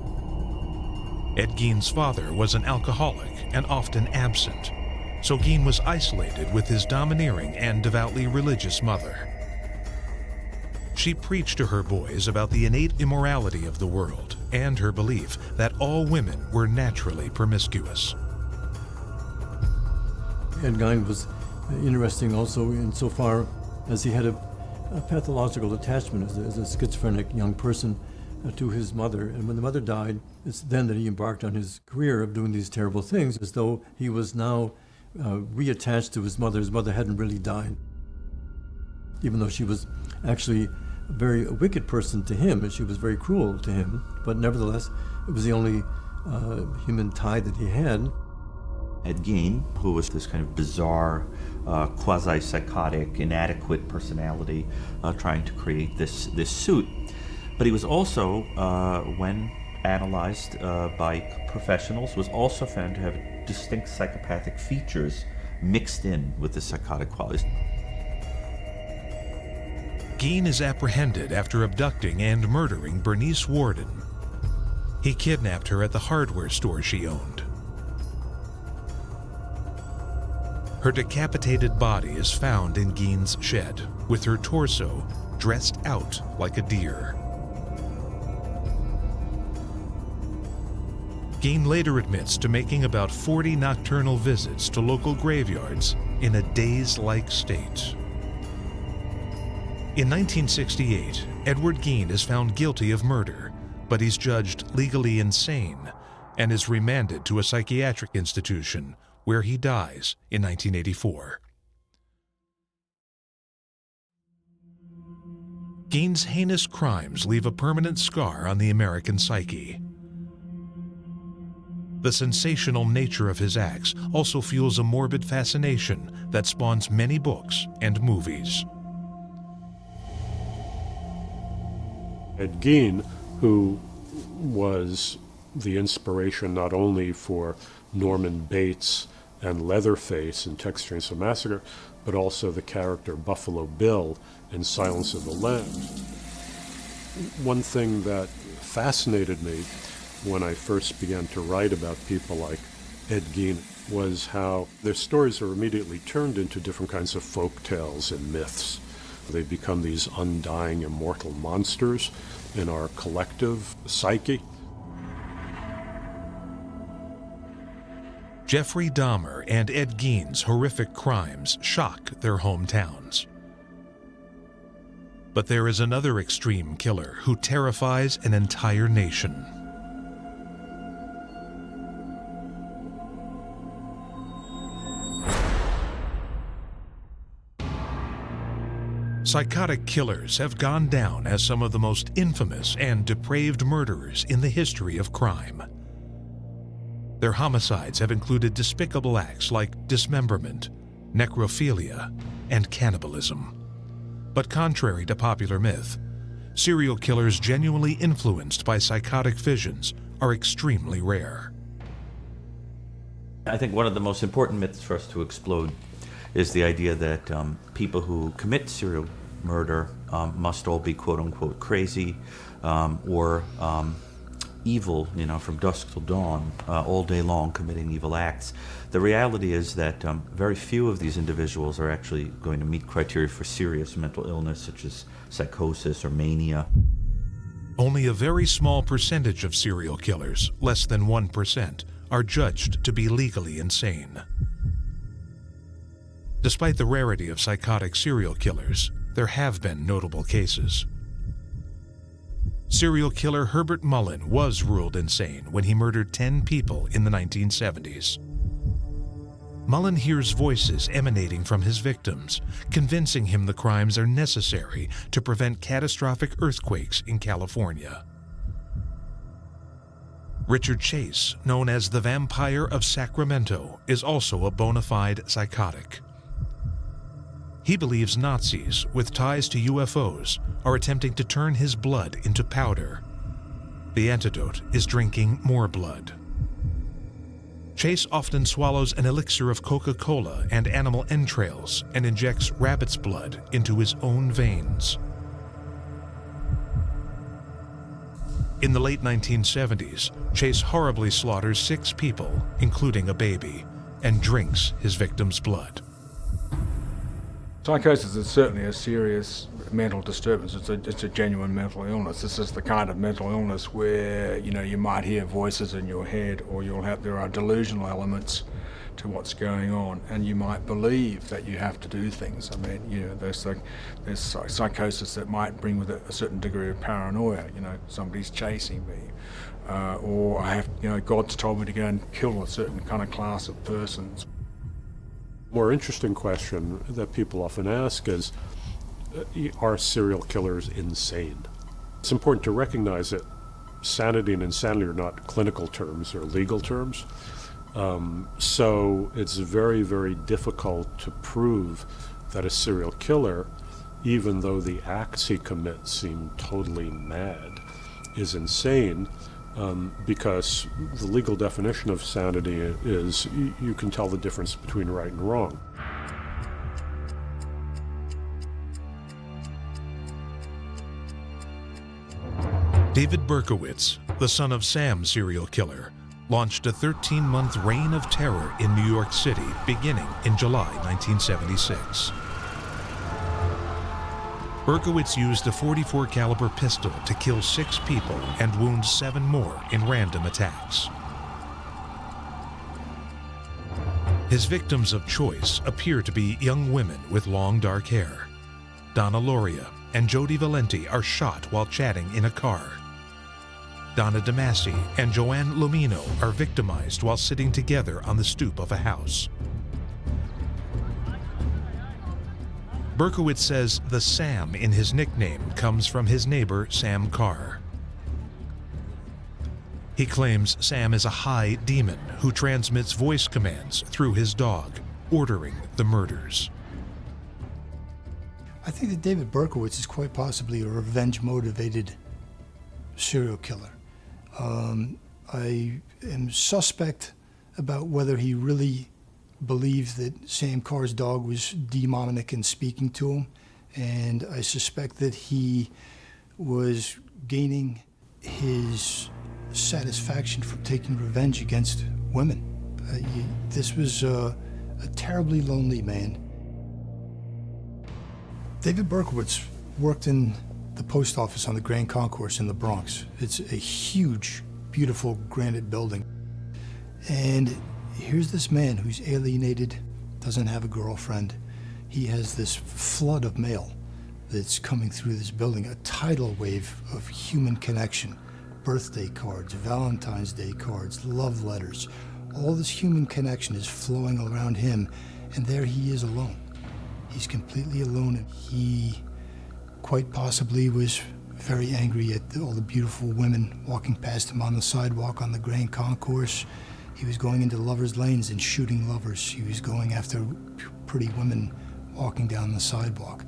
Ed Gein's father was an alcoholic and often absent, so Gein was isolated with his domineering and devoutly religious mother. She preached to her boys about the innate immorality of the world and her belief that all women were naturally promiscuous. Ed Gein was interesting also insofar as he had a pathological attachment as a schizophrenic young person to his mother. And when the mother died, it's then that he embarked on his career of doing these terrible things, as though he was now reattached to his mother. His mother hadn't really died, even though she was actually a very wicked person to him, and she was very cruel to him. But nevertheless, it was the only human tie that he had. Ed Gein, who was this kind of bizarre, quasi-psychotic, inadequate personality trying to create this suit. But he was also, when analyzed by professionals, was also found to have distinct psychopathic features mixed in with the psychotic qualities. Gein is apprehended after abducting and murdering Bernice Worden. He kidnapped her at the hardware store she owned. Her decapitated body is found in Gein's shed, with her torso dressed out like a deer. Gein later admits to making about 40 nocturnal visits to local graveyards in a daze-like state. In 1968, Edward Gein is found guilty of murder, but he's judged legally insane and is remanded to a psychiatric institution where he dies in 1984. Gein's heinous crimes leave a permanent scar on the American psyche. The sensational nature of his acts also fuels a morbid fascination that spawns many books and movies. Ed Gein, who was the inspiration not only for Norman Bates and Leatherface in Texas Chainsaw Massacre, but also the character Buffalo Bill in Silence of the Lambs. One thing that fascinated me when I first began to write about people like Ed Gein was how their stories are immediately turned into different kinds of folk tales and myths. They become these undying, immortal monsters in our collective psyche. Jeffrey Dahmer and Ed Gein's horrific crimes shock their hometowns. But there is another extreme killer who terrifies an entire nation. Psychotic killers have gone down as some of the most infamous and depraved murderers in the history of crime. Their homicides have included despicable acts like dismemberment, necrophilia, and cannibalism. But contrary to popular myth, serial killers genuinely influenced by psychotic visions are extremely rare. I think one of the most important myths for us to explode is the idea that people who commit serial murder must all be quote-unquote crazy or evil, from dusk till dawn, all day long committing evil acts. The reality is that very few of these individuals are actually going to meet criteria for serious mental illness, such as psychosis or mania. Only a very small percentage of serial killers, less than 1%, are judged to be legally insane. Despite the rarity of psychotic serial killers, there have been notable cases. Serial killer Herbert Mullen was ruled insane when he murdered 10 people in the 1970s. Mullen hears voices emanating from his victims, convincing him the crimes are necessary to prevent catastrophic earthquakes in California. Richard Chase, known as the Vampire of Sacramento, is also a bona fide psychotic. He believes Nazis with ties to UFOs are attempting to turn his blood into powder. The antidote is drinking more blood. Chase often swallows an elixir of Coca-Cola and animal entrails and injects rabbit's blood into his own veins. In the late 1970s, Chase horribly slaughters 6 people, including a baby, and drinks his victim's blood. Psychosis is certainly a serious mental disturbance. It's a genuine mental illness. This is the kind of mental illness where you might hear voices in your head, or there are delusional elements to what's going on, and you might believe that you have to do things. I mean, there's psychosis that might bring with it a certain degree of paranoia. Somebody's chasing me, or I have, God's told me to go and kill a certain kind of class of persons. More interesting question that people often ask is, are serial killers insane? It's important to recognize that sanity and insanity are not clinical terms, they're legal terms. So it's very, very difficult to prove that a serial killer, even though the acts he commits seem totally mad, is insane. Because the legal definition of sanity is you can tell the difference between right and wrong. David Berkowitz, the son of Sam serial killer, launched a 13-month reign of terror in New York City beginning in July 1976. Berkowitz used a .44 caliber pistol to kill 6 people and wound 7 more in random attacks. His victims of choice appear to be young women with long dark hair. Donna Loria and Jody Valenti are shot while chatting in a car. Donna DeMasi and Joanne Lomino are victimized while sitting together on the stoop of a house. Berkowitz says the Sam in his nickname comes from his neighbor Sam Carr. He claims Sam is a high demon who transmits voice commands through his dog, ordering the murders. I think that David Berkowitz is quite possibly a revenge-motivated serial killer. I am suspect about whether he really believed that Sam Carr's dog was demonic and speaking to him, and I suspect that he was gaining his satisfaction from taking revenge against women. This was a terribly lonely man. David Berkowitz worked in the post office on the Grand Concourse in the Bronx. It's a huge, beautiful granite building. And here's this man who's alienated, doesn't have a girlfriend. He has this flood of mail that's coming through this building, a tidal wave of human connection. Birthday cards, Valentine's Day cards, love letters. All this human connection is flowing around him, and there he is alone. He's completely alone, and he quite possibly was very angry at all the beautiful women walking past him on the sidewalk on the Grand Concourse. He was going into lovers' lanes and shooting lovers. He was going after pretty women walking down the sidewalk.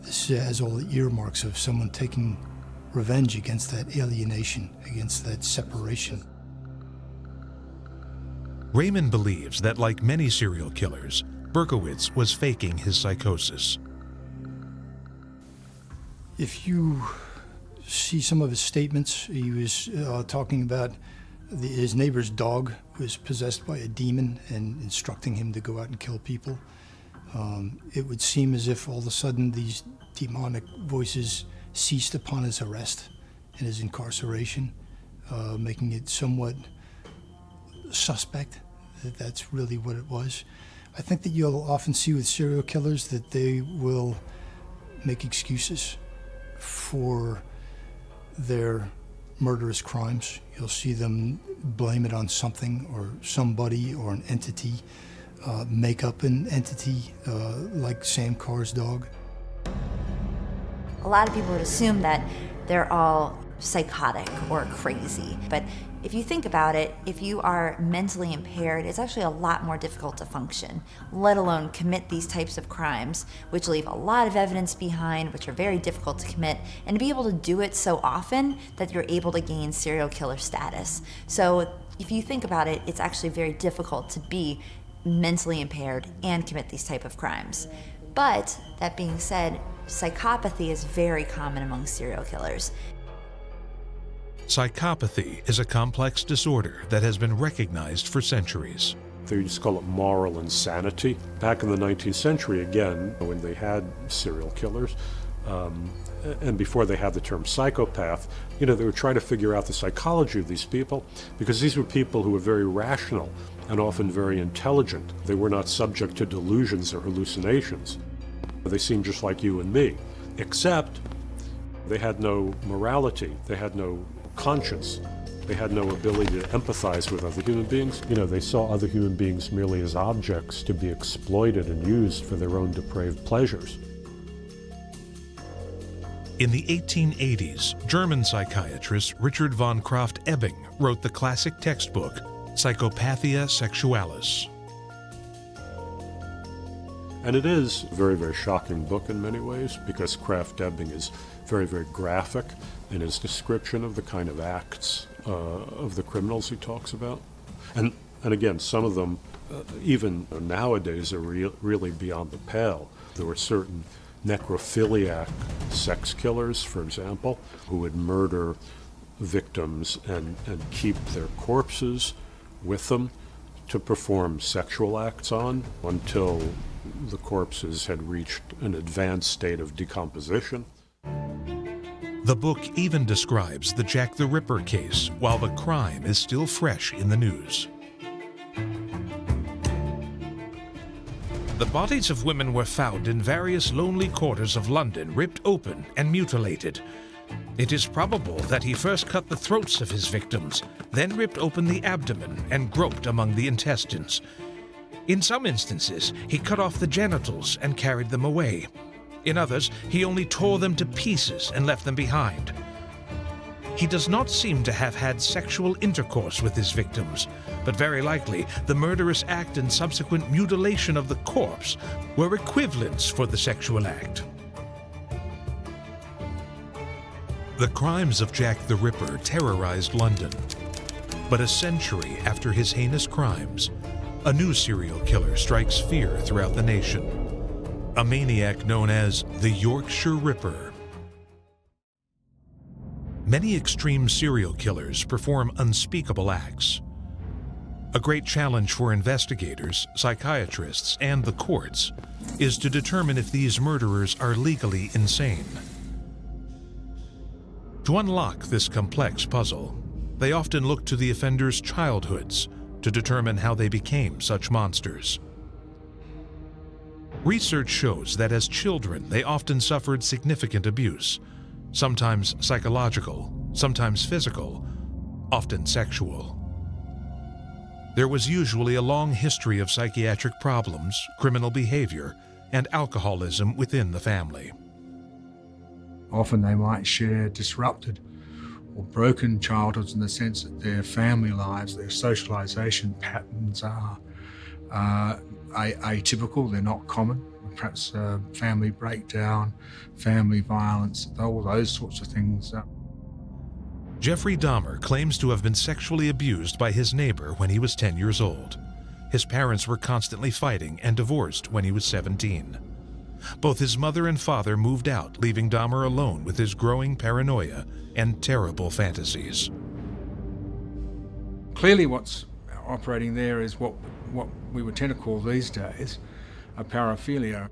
This has all the earmarks of someone taking revenge against that alienation, against that separation. Raymond believes that, like many serial killers, Berkowitz was faking his psychosis. If you see some of his statements, he was talking about his neighbor's dog was possessed by a demon and instructing him to go out and kill people. It would seem as if all of a sudden these demonic voices ceased upon his arrest and his incarceration, making it somewhat suspect that that's really what it was. I think that you'll often see with serial killers that they will make excuses for their murderous crimes. You'll see them blame it on something or somebody or an entity, make up an entity like Sam Carr's dog. A lot of people would assume that they're all psychotic or crazy, but if you think about it, if you are mentally impaired, it's actually a lot more difficult to function, let alone commit these types of crimes, which leave a lot of evidence behind, which are very difficult to commit, and to be able to do it so often that you're able to gain serial killer status. So if you think about it, it's actually very difficult to be mentally impaired and commit these type of crimes. But that being said, psychopathy is very common among serial killers. Psychopathy is a complex disorder that has been recognized for centuries. They used to call it moral insanity. Back in the 19th century, again, when they had serial killers, and before they had the term psychopath, they were trying to figure out the psychology of these people, because these were people who were very rational and often very intelligent. They were not subject to delusions or hallucinations. They seemed just like you and me, except they had no morality, they had no conscience, they had no ability to empathize with other human beings. They saw other human beings merely as objects to be exploited and used for their own depraved pleasures. In the 1880s, German psychiatrist Richard von Krafft-Ebing wrote the classic textbook, Psychopathia Sexualis. And it is a very, very shocking book in many ways, because Krafft-Ebing is very, very graphic in his description of the kind of acts of the criminals he talks about. And again, some of them, even nowadays, are really beyond the pale. There were certain necrophiliac sex killers, for example, who would murder victims and keep their corpses with them to perform sexual acts on until the corpses had reached an advanced state of decomposition. The book even describes the Jack the Ripper case while the crime is still fresh in the news. The bodies of women were found in various lonely quarters of London, ripped open and mutilated. It is probable that he first cut the throats of his victims, then ripped open the abdomen and groped among the intestines. In some instances, he cut off the genitals and carried them away. In others, he only tore them to pieces and left them behind. He does not seem to have had sexual intercourse with his victims, but very likely the murderous act and subsequent mutilation of the corpse were equivalents for the sexual act. The crimes of Jack the Ripper terrorized London. But a century after his heinous crimes, a new serial killer strikes fear throughout the nation. A maniac known as the Yorkshire Ripper. Many extreme serial killers perform unspeakable acts. A great challenge for investigators, psychiatrists, and the courts is to determine if these murderers are legally insane. To unlock this complex puzzle, they often look to the offenders' childhoods to determine how they became such monsters. Research shows that as children, they often suffered significant abuse, sometimes psychological, sometimes physical, often sexual. There was usually a long history of psychiatric problems, criminal behavior, and alcoholism within the family. Often they might share disrupted or broken childhoods in the sense that their family lives, their socialization patterns are atypical, they're not common. Perhaps family breakdown, family violence, all those sorts of things. Jeffrey Dahmer claims to have been sexually abused by his neighbor when he was 10 years old. His parents were constantly fighting and divorced when he was 17. Both his mother and father moved out, leaving Dahmer alone with his growing paranoia and terrible fantasies. Clearly what's operating there is what we would tend to call these days a paraphilia.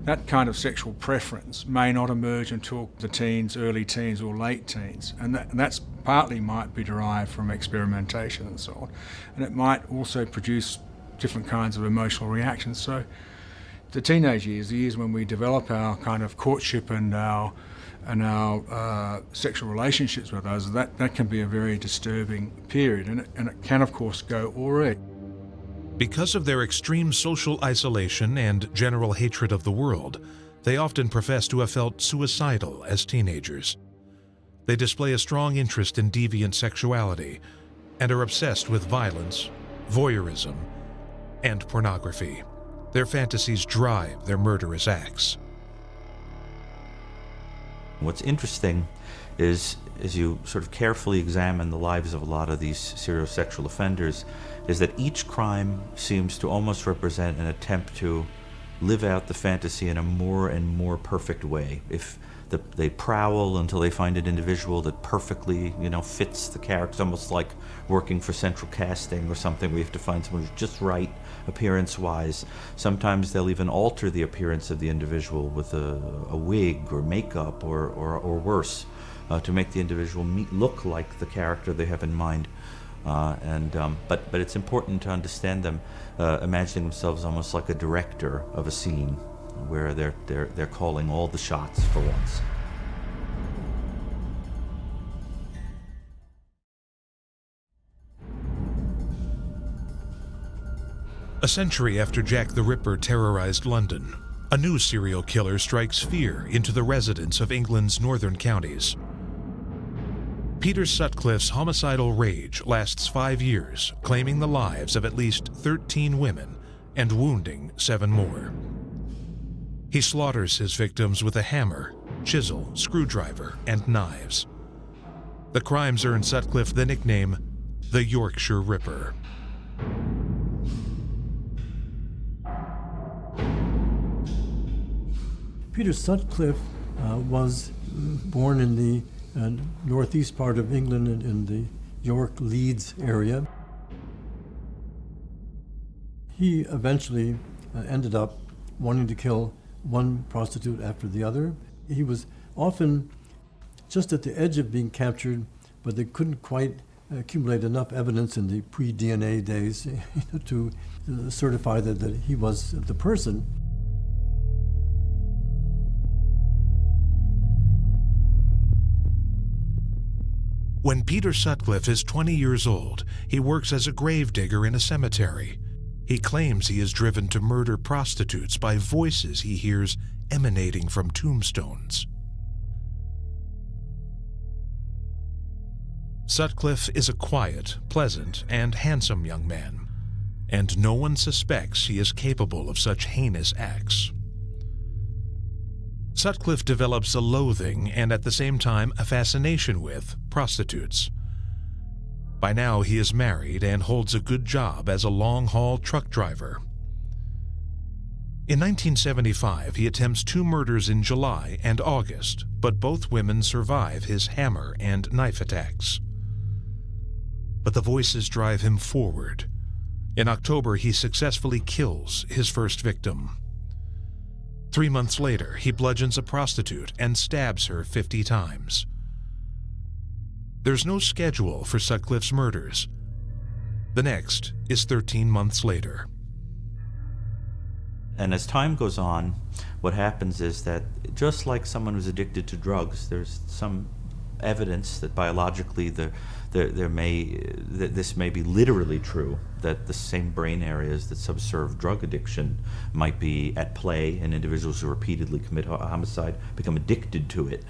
That kind of sexual preference may not emerge until the teens, early teens or late teens, and that's partly might be derived from experimentation and so on, and it might also produce different kinds of emotional reactions. So the teenage years, the years when we develop our kind of courtship and our sexual relationships with others, that can be a very disturbing period, and it can of course go awry. Because of their extreme social isolation and general hatred of the world, they often profess to have felt suicidal as teenagers. They display a strong interest in deviant sexuality and are obsessed with violence, voyeurism, and pornography. Their fantasies drive their murderous acts. What's interesting is, as you sort of carefully examine the lives of a lot of these serial sexual offenders, is that each crime seems to almost represent an attempt to live out the fantasy in a more and more perfect way. If they prowl until they find an individual that perfectly, fits the character. It's almost like working for central casting or something. We have to find someone who's just right appearance-wise. Sometimes they'll even alter the appearance of the individual with a wig or makeup or worse to make the individual look like the character they have in mind. But it's important to understand them imagining themselves almost like a director of a scene, where they're calling all the shots for once. A century after Jack the Ripper terrorized London, a new serial killer strikes fear into the residents of England's northern counties. Peter Sutcliffe's homicidal rage lasts 5 years, claiming the lives of at least 13 women and wounding 7 more. He slaughters his victims with a hammer, chisel, screwdriver, and knives. The crimes earned Sutcliffe the nickname the Yorkshire Ripper. Peter Sutcliffe was born in the northeast part of England in the York, Leeds area. He eventually ended up wanting to kill one prostitute after the other. He was often just at the edge of being captured, but they couldn't quite accumulate enough evidence in the pre-DNA days to certify that he was the person. When Peter Sutcliffe is 20 years old, he works as a gravedigger in a cemetery. He claims he is driven to murder prostitutes by voices he hears emanating from tombstones. Sutcliffe is a quiet, pleasant, and handsome young man, and no one suspects he is capable of such heinous acts. Sutcliffe develops a loathing and at the same time a fascination with prostitutes. By now he is married and holds a good job as a long-haul truck driver. In 1975, he attempts 2 murders in July and August, but both women survive his hammer and knife attacks. But the voices drive him forward. In October, he successfully kills his first victim. 3 months later, he bludgeons a prostitute and stabs her 50 times. There's no schedule for Sutcliffe's murders. The next is 13 months later. And as time goes on, what happens is that just like someone who's addicted to drugs, there's some evidence that biologically this may be literally true, that the same brain areas that subserve drug addiction might be at play in individuals who repeatedly commit homicide, become addicted to it.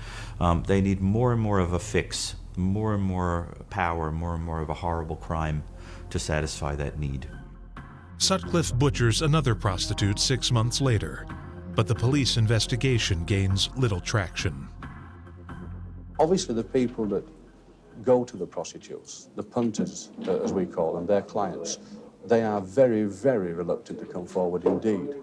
They need more and more of a fix, more and more power, more and more of a horrible crime to satisfy that need. Sutcliffe butchers another prostitute 6 months later, but the police investigation gains little traction. Obviously, the people that go to the prostitutes, the punters, as we call them, their clients, they are very, very reluctant to come forward indeed.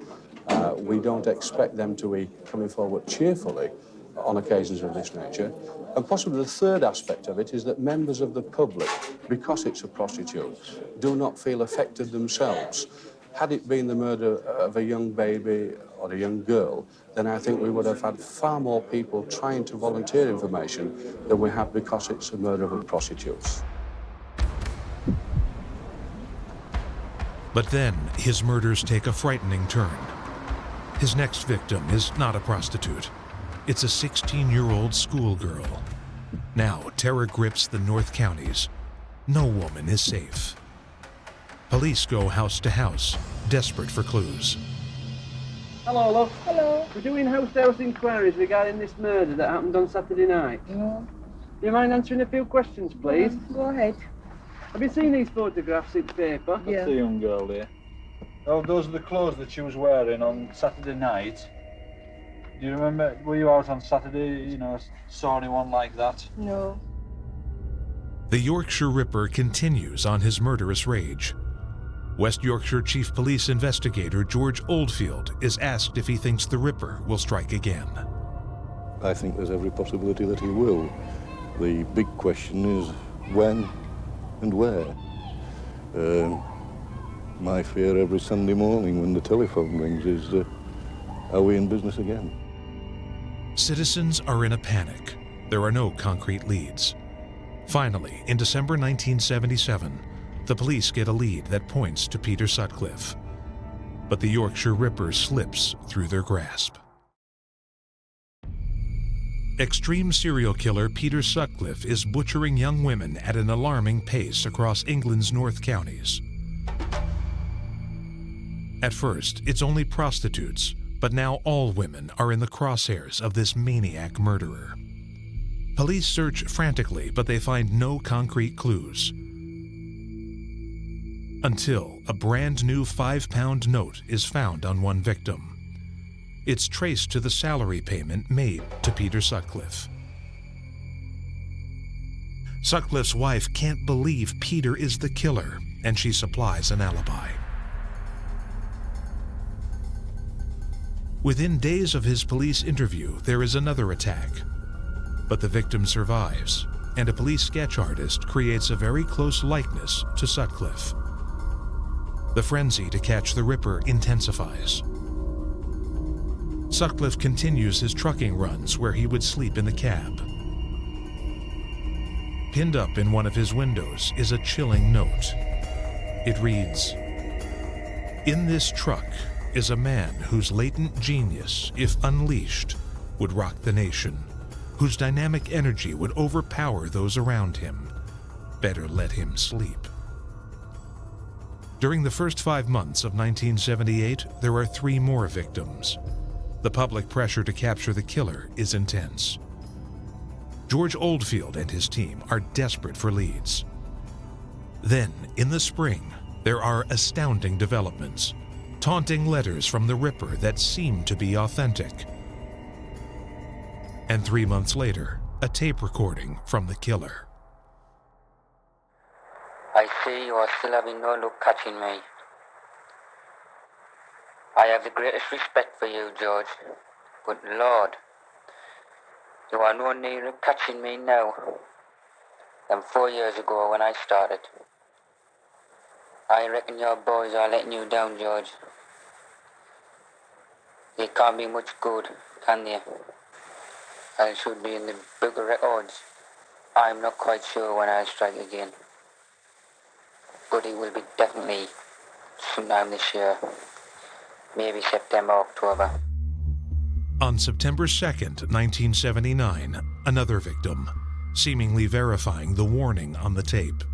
We don't expect them to be coming forward cheerfully on occasions of this nature. And possibly the third aspect of it is that members of the public, because it's a prostitute, do not feel affected themselves. Had it been the murder of a young baby or a young girl, then I think we would have had far more people trying to volunteer information than we have because it's a murder of prostitutes. But then his murders take a frightening turn. His next victim is not a prostitute. It's a 16-year-old schoolgirl. Now terror grips the North Counties. No woman is safe. Police go house to house, desperate for clues. Hello, love. Hello. We're doing house-to-house inquiries regarding this murder that happened on Saturday night. Do you mind answering a few questions, please? Go ahead. Have you seen these photographs in paper? Yeah. That's the young girl there. Oh, those are the clothes that she was wearing on Saturday night. Do you remember, were you out on Saturday, saw anyone like that? No. The Yorkshire Ripper continues on his murderous rage. West Yorkshire Chief Police Investigator George Oldfield is asked if he thinks the Ripper will strike again. I think there's every possibility that he will. The big question is when and where. My fear every Sunday morning when the telephone rings is, are we in business again? Citizens are in a panic. There are no concrete leads. Finally, in December 1977, the police get a lead that points to Peter Sutcliffe. But the Yorkshire Ripper slips through their grasp. Extreme serial killer Peter Sutcliffe is butchering young women at an alarming pace across England's North Counties. At first, it's only prostitutes, but now all women are in the crosshairs of this maniac murderer. Police search frantically, but they find no concrete clues. Until a brand new 5-pound note is found on one victim. It's traced to the salary payment made to Peter Sutcliffe. Sutcliffe's wife can't believe Peter is the killer, and she supplies an alibi. Within days of his police interview, there is another attack. But the victim survives, and a police sketch artist creates a very close likeness to Sutcliffe. The frenzy to catch the Ripper intensifies. Sutcliffe continues his trucking runs where he would sleep in the cab. Pinned up in one of his windows is a chilling note. It reads, "In this truck is a man whose latent genius, if unleashed, would rock the nation, whose dynamic energy would overpower those around him. Better let him sleep." During the first 5 months of 1978, there are 3 more victims. The public pressure to capture the killer is intense. George Oldfield and his team are desperate for leads. Then, in the spring, there are astounding developments. Taunting letters from the Ripper that seem to be authentic. And 3 months later, a tape recording from the killer. I see you are still having no luck catching me. I have the greatest respect for you, George, but Lord, you are no nearer catching me now than 4 years ago when I started. I reckon your boys are letting you down, George. They can't be much good, can they? I should be in the bigger records. I'm not quite sure when I'll strike again. But it will be definitely sometime this year. Maybe September, October. On September 2nd, 1979, another victim, seemingly verifying the warning on the tape.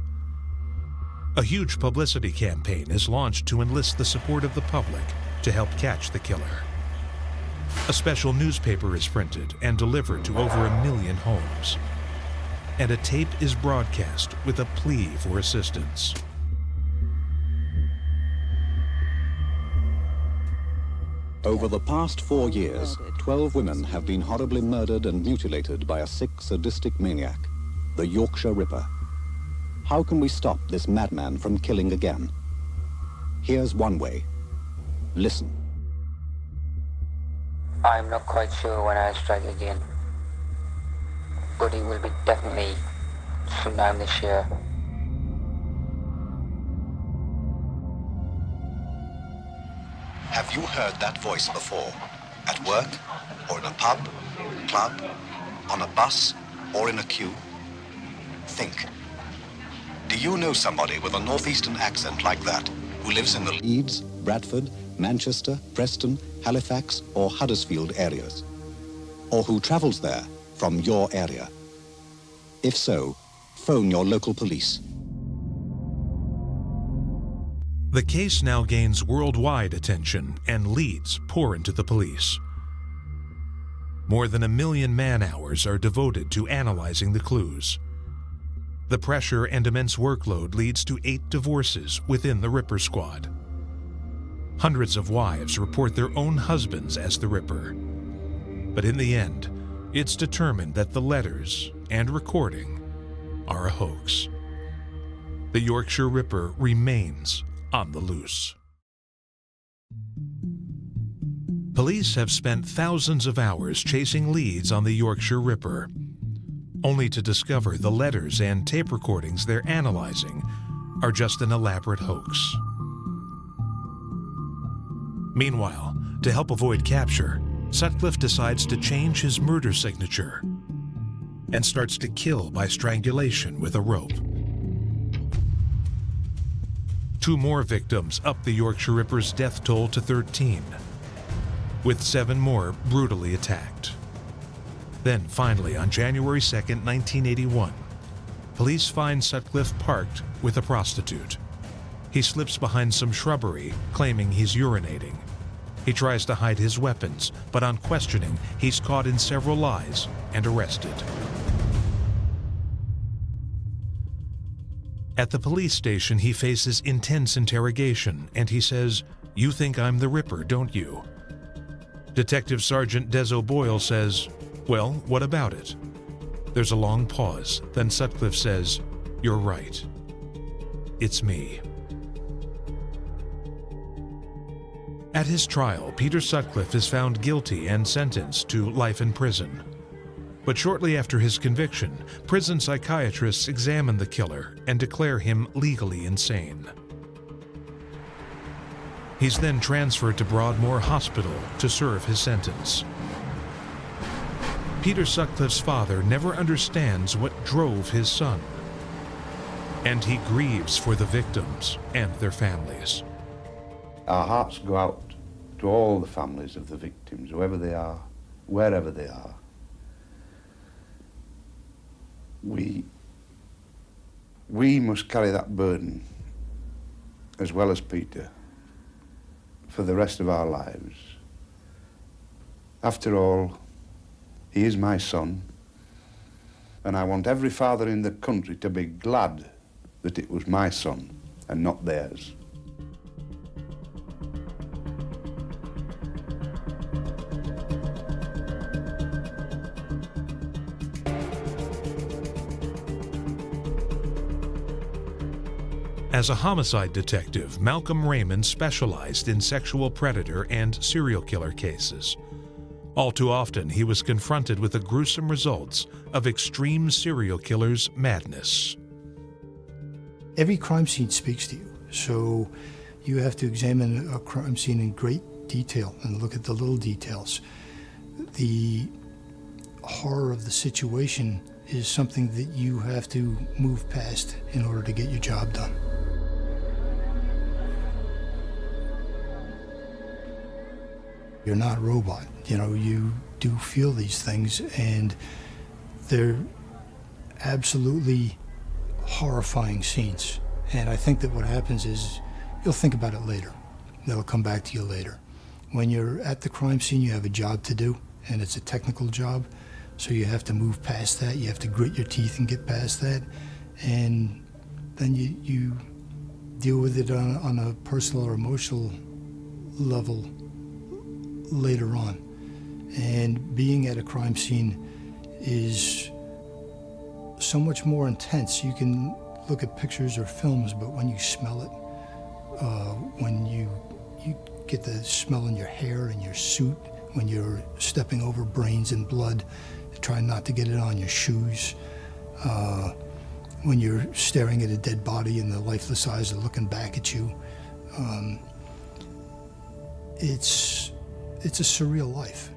A huge publicity campaign is launched to enlist the support of the public to help catch the killer. A special newspaper is printed and delivered to over 1 million homes. And a tape is broadcast with a plea for assistance. Over the past 4 years, 12 women have been horribly murdered and mutilated by a sick, sadistic maniac, the Yorkshire Ripper. How can we stop this madman from killing again? Here's one way. Listen. I'm not quite sure when I'll strike again. But it will be definitely sometime this year. Have you heard that voice before? At work, or in a pub, club, on a bus, or in a queue? Think. Do you know somebody with a northeastern accent like that, who lives in the Leeds, Bradford, Manchester, Preston, Halifax, or Huddersfield areas? Or who travels there from your area? If so, phone your local police. The case now gains worldwide attention and leads pour into the police. More than 1 million man-hours are devoted to analyzing the clues. The pressure and immense workload leads to 8 divorces within the Ripper squad. Hundreds of wives report their own husbands as the Ripper. But in the end, it's determined that the letters and recording are a hoax. The Yorkshire Ripper remains on the loose. Police have spent thousands of hours chasing leads on the Yorkshire Ripper, only to discover the letters and tape recordings they're analyzing are just an elaborate hoax. Meanwhile, to help avoid capture, Sutcliffe decides to change his murder signature and starts to kill by strangulation with a rope. 2 more victims up the Yorkshire Ripper's death toll to 13, with 7 more brutally attacked. Then finally, on January 2nd, 1981, police find Sutcliffe parked with a prostitute. He slips behind some shrubbery, claiming he's urinating. He tries to hide his weapons, but on questioning, he's caught in several lies and arrested. At the police station, he faces intense interrogation, and he says, "You think I'm the Ripper, don't you?" Detective Sergeant Des O'Boyle says, "Well, what about it?" There's a long pause, then Sutcliffe says, "You're right. It's me." At his trial, Peter Sutcliffe is found guilty and sentenced to life in prison. But shortly after his conviction, prison psychiatrists examine the killer and declare him legally insane. He's then transferred to Broadmoor Hospital to serve his sentence. Peter Sutcliffe's father never understands what drove his son, and he grieves for the victims and their families. Our hearts go out to all the families of the victims, whoever they are, wherever they are. We must carry that burden, as well as Peter, for the rest of our lives. After all, he is my son, and I want every father in the country to be glad that it was my son and not theirs. As a homicide detective, Malcolm Raymond specialized in sexual predator and serial killer cases. All too often, he was confronted with the gruesome results of extreme serial killers' madness. Every crime scene speaks to you, so you have to examine a crime scene in great detail and look at the little details. The horror of the situation is something that you have to move past in order to get your job done. You're not a robot. You know, you do feel these things, and they're absolutely horrifying scenes. And I think that what happens is you'll think about it later. That'll come back to you later. When you're at the crime scene, you have a job to do, and it's a technical job, so you have to move past that. You have to grit your teeth and get past that, and then you deal with it on a personal or emotional level later on. And being at a crime scene is so much more intense. You can look at pictures or films, but when you smell it, when you get the smell in your hair and your suit, when you're stepping over brains and blood, trying not to get it on your shoes, when you're staring at a dead body and the lifeless eyes are looking back at you, it's a surreal life.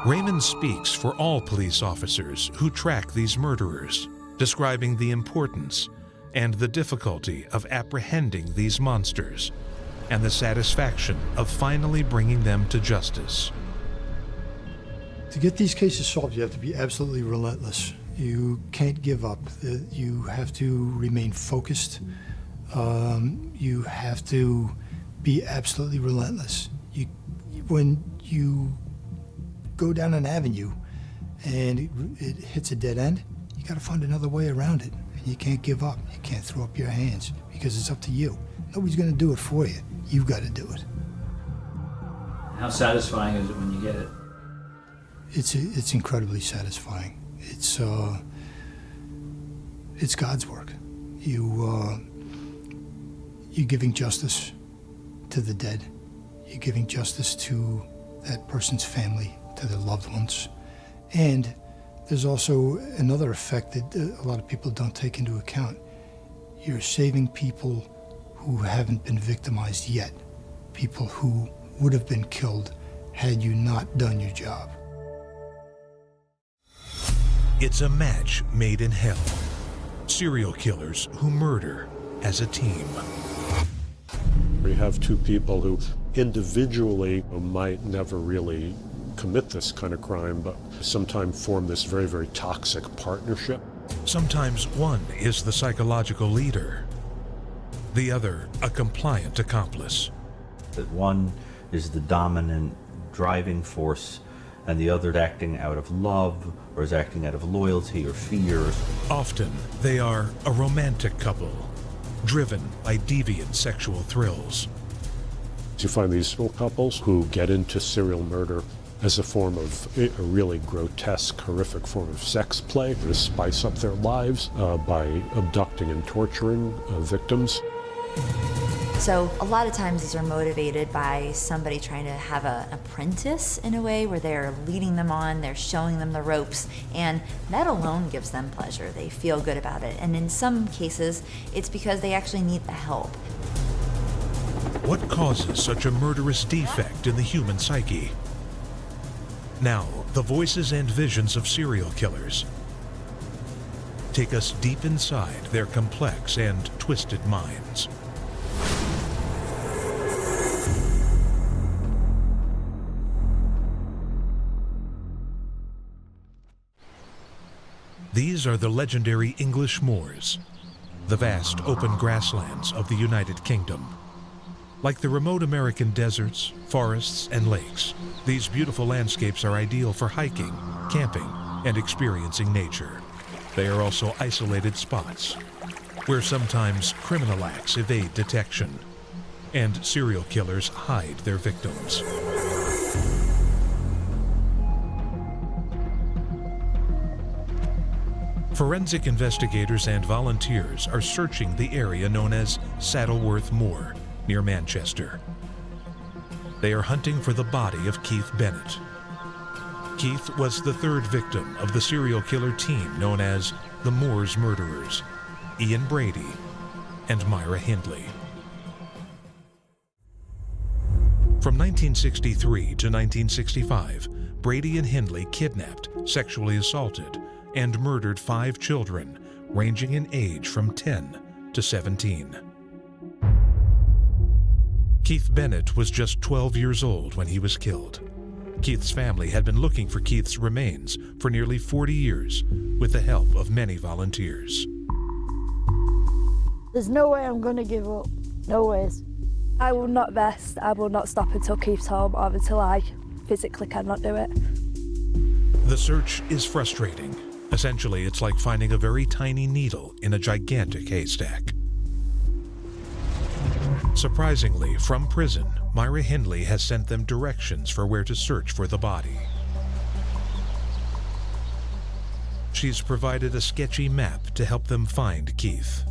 Raymond speaks for all police officers who track these murderers, describing the importance and the difficulty of apprehending these monsters and the satisfaction of finally bringing them to justice. To get these cases solved, you have to be absolutely relentless. You can't give up. You have to remain focused. You have to be absolutely relentless. When you go down an avenue and it hits a dead end, you got to find another way around it. And you can't give up. You can't throw up your hands because it's up to you. Nobody's going to do it for you. You've got to do it. How satisfying is it when you get it? It's incredibly satisfying. It's God's work. You're giving justice to the dead. You're giving justice to that person's family, to their loved ones. And there's also another effect that a lot of people don't take into account. You're saving people who haven't been victimized yet, people who would have been killed had you not done your job. It's a match made in hell. Serial killers who murder as a team. We have two people who individually might never really commit this kind of crime, but sometimes form this very, very toxic partnership. Sometimes one is the psychological leader, the other a compliant accomplice. That one is the dominant driving force, and the other acting out of love, or is acting out of loyalty or fear. Often, they are a romantic couple, driven by deviant sexual thrills. You find these couples who get into serial murder as a form of a really grotesque, horrific form of sex play to spice up their lives by abducting and torturing victims. So a lot of times these are motivated by somebody trying to have an apprentice in a way where they're leading them on, they're showing them the ropes, and that alone gives them pleasure. They feel good about it. And in some cases, it's because they actually need the help. What causes such a murderous defect in the human psyche? Now, the voices and visions of serial killers take us deep inside their complex and twisted minds. These are the legendary English moors, the vast open grasslands of the United Kingdom. Like the remote American deserts, forests, and lakes, these beautiful landscapes are ideal for hiking, camping, and experiencing nature. They are also isolated spots where sometimes criminal acts evade detection and serial killers hide their victims. Forensic investigators and volunteers are searching the area known as Saddleworth Moor, near Manchester. They are hunting for the body of Keith Bennett. Keith was the third victim of the serial killer team known as the Moors Murderers, Ian Brady and Myra Hindley. From 1963 to 1965, Brady and Hindley kidnapped, sexually assaulted, and murdered 5 children, ranging in age from 10 to 17. Keith Bennett was just 12 years old when he was killed. Keith's family had been looking for Keith's remains for nearly 40 years with the help of many volunteers. There's no way I'm going to give up. No ways. I will not rest. I will not stop until Keith's home or until I physically cannot do it. The search is frustrating. Essentially, it's like finding a very tiny needle in a gigantic haystack. Surprisingly, from prison, Myra Hindley has sent them directions for where to search for the body. She's provided a sketchy map to help them find Keith.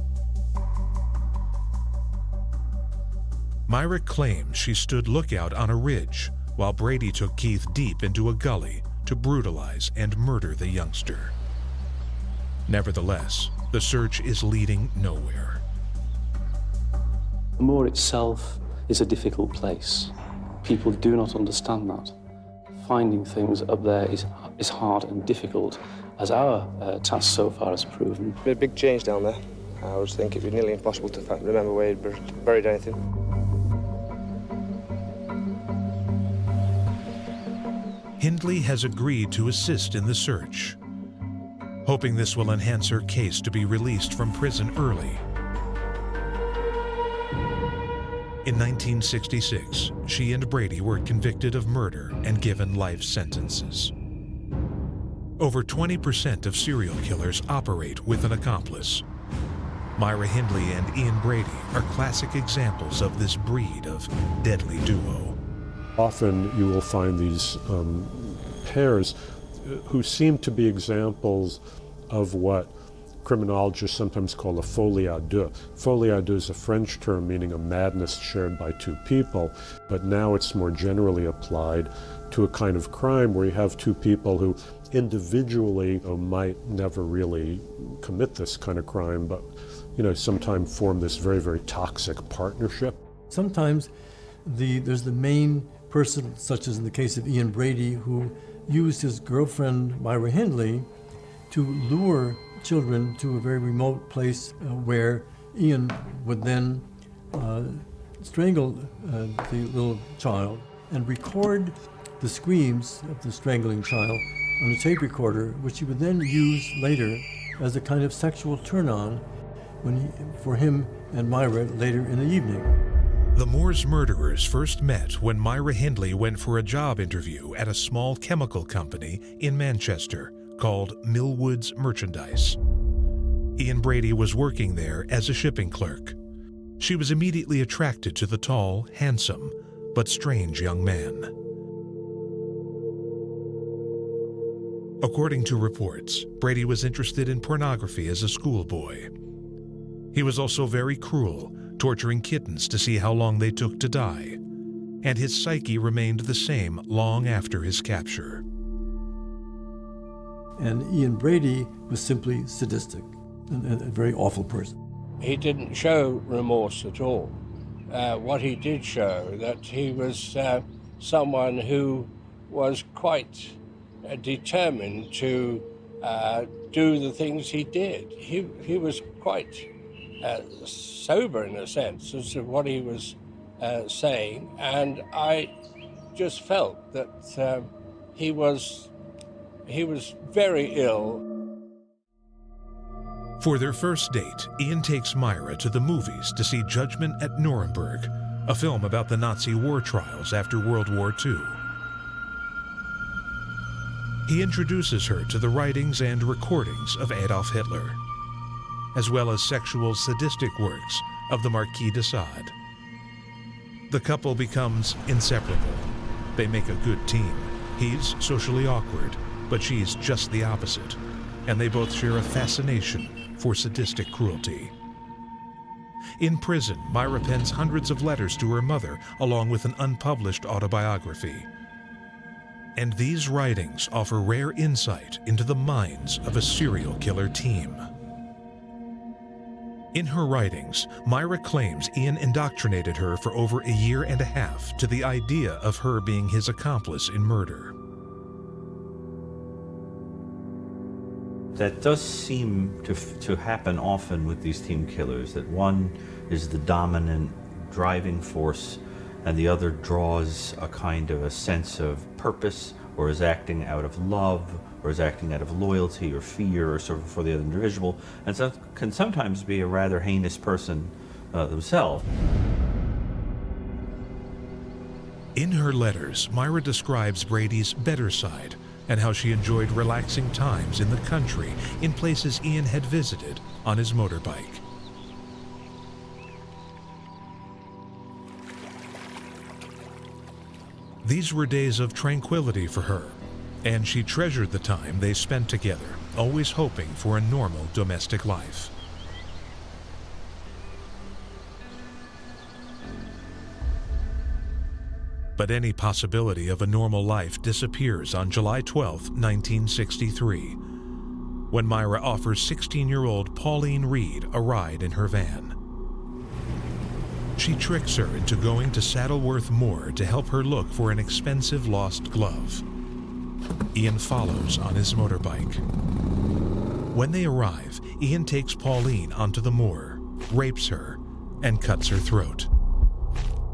Myra claims she stood lookout on a ridge while Brady took Keith deep into a gully to brutalize and murder the youngster. Nevertheless, the search is leading nowhere. The moor itself is a difficult place. People do not understand that. Finding things up there is hard and difficult, as our task so far has proven. A big change down there. I would think it'd be nearly impossible to remember where you'd buried anything. Hindley has agreed to assist in the search, hoping this will enhance her case to be released from prison early. In 1966, she and Brady were convicted of murder and given life sentences. Over 20% of serial killers operate with an accomplice. Myra Hindley and Ian Brady are classic examples of this breed of deadly duo. Often you will find these pairs who seem to be examples of what criminologists sometimes call a folie à deux. Folie à deux is a French term meaning a madness shared by 2 people, but now it's more generally applied to a kind of crime where you have 2 people who individually might never really commit this kind of crime, but sometimes form this very, very toxic partnership. Sometimes there's the main person, such as in the case of Ian Brady, who used his girlfriend, Myra Hindley, to lure children to a very remote place where Ian would then strangle the little child and record the screams of the strangling child on a tape recorder, which he would then use later as a kind of sexual turn-on for him and Myra later in the evening. The Moors murderers first met when Myra Hindley went for a job interview at a small chemical company in Manchester called Millwoods Merchandise. Ian Brady was working there as a shipping clerk. She was immediately attracted to the tall, handsome, but strange young man. According to reports, Brady was interested in pornography as a schoolboy. He was also very cruel, torturing kittens to see how long they took to die, and his psyche remained the same long after his capture. And Ian Brady was simply sadistic and a very awful person. He didn't show remorse at all. what he did show, that he was someone who was quite determined to do the things he did. He was quite sober in a sense as to what he was saying, and I just felt that he was very ill. For their first date, Ian takes Myra to the movies to see Judgment at Nuremberg, a film about the Nazi war trials after World War II. He introduces her to the writings and recordings of Adolf Hitler, as well as sexual sadistic works of the Marquis de Sade. The couple becomes inseparable. They make a good team. He's socially awkward, but she's just the opposite, and they both share a fascination for sadistic cruelty. In prison, Myra pens hundreds of letters to her mother, along with an unpublished autobiography. And these writings offer rare insight into the minds of a serial killer team. In her writings, Myra claims Ian indoctrinated her for over a year and a half to the idea of her being his accomplice in murder. That does seem to happen often with these team killers, that one is the dominant driving force and the other draws a kind of a sense of purpose, or is acting out of love, or is acting out of loyalty or fear or sort of for the other individual, and so can sometimes be a rather heinous person themselves. In her letters, Myra describes Brady's better side and how she enjoyed relaxing times in the country in places Ian had visited on his motorbike. These were days of tranquility for her, and she treasured the time they spent together, always hoping for a normal domestic life. But any possibility of a normal life disappears on July 12, 1963, when Myra offers 16-year-old Pauline Reed a ride in her van. She tricks her into going to Saddleworth Moor to help her look for an expensive lost glove. Ian follows on his motorbike. When they arrive, Ian takes Pauline onto the moor, rapes her, and cuts her throat.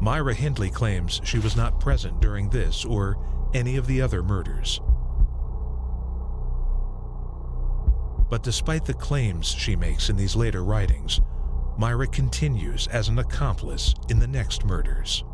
Myra Hindley claims she was not present during this or any of the other murders. But despite the claims she makes in these later writings, Myra continues as an accomplice in the next murders.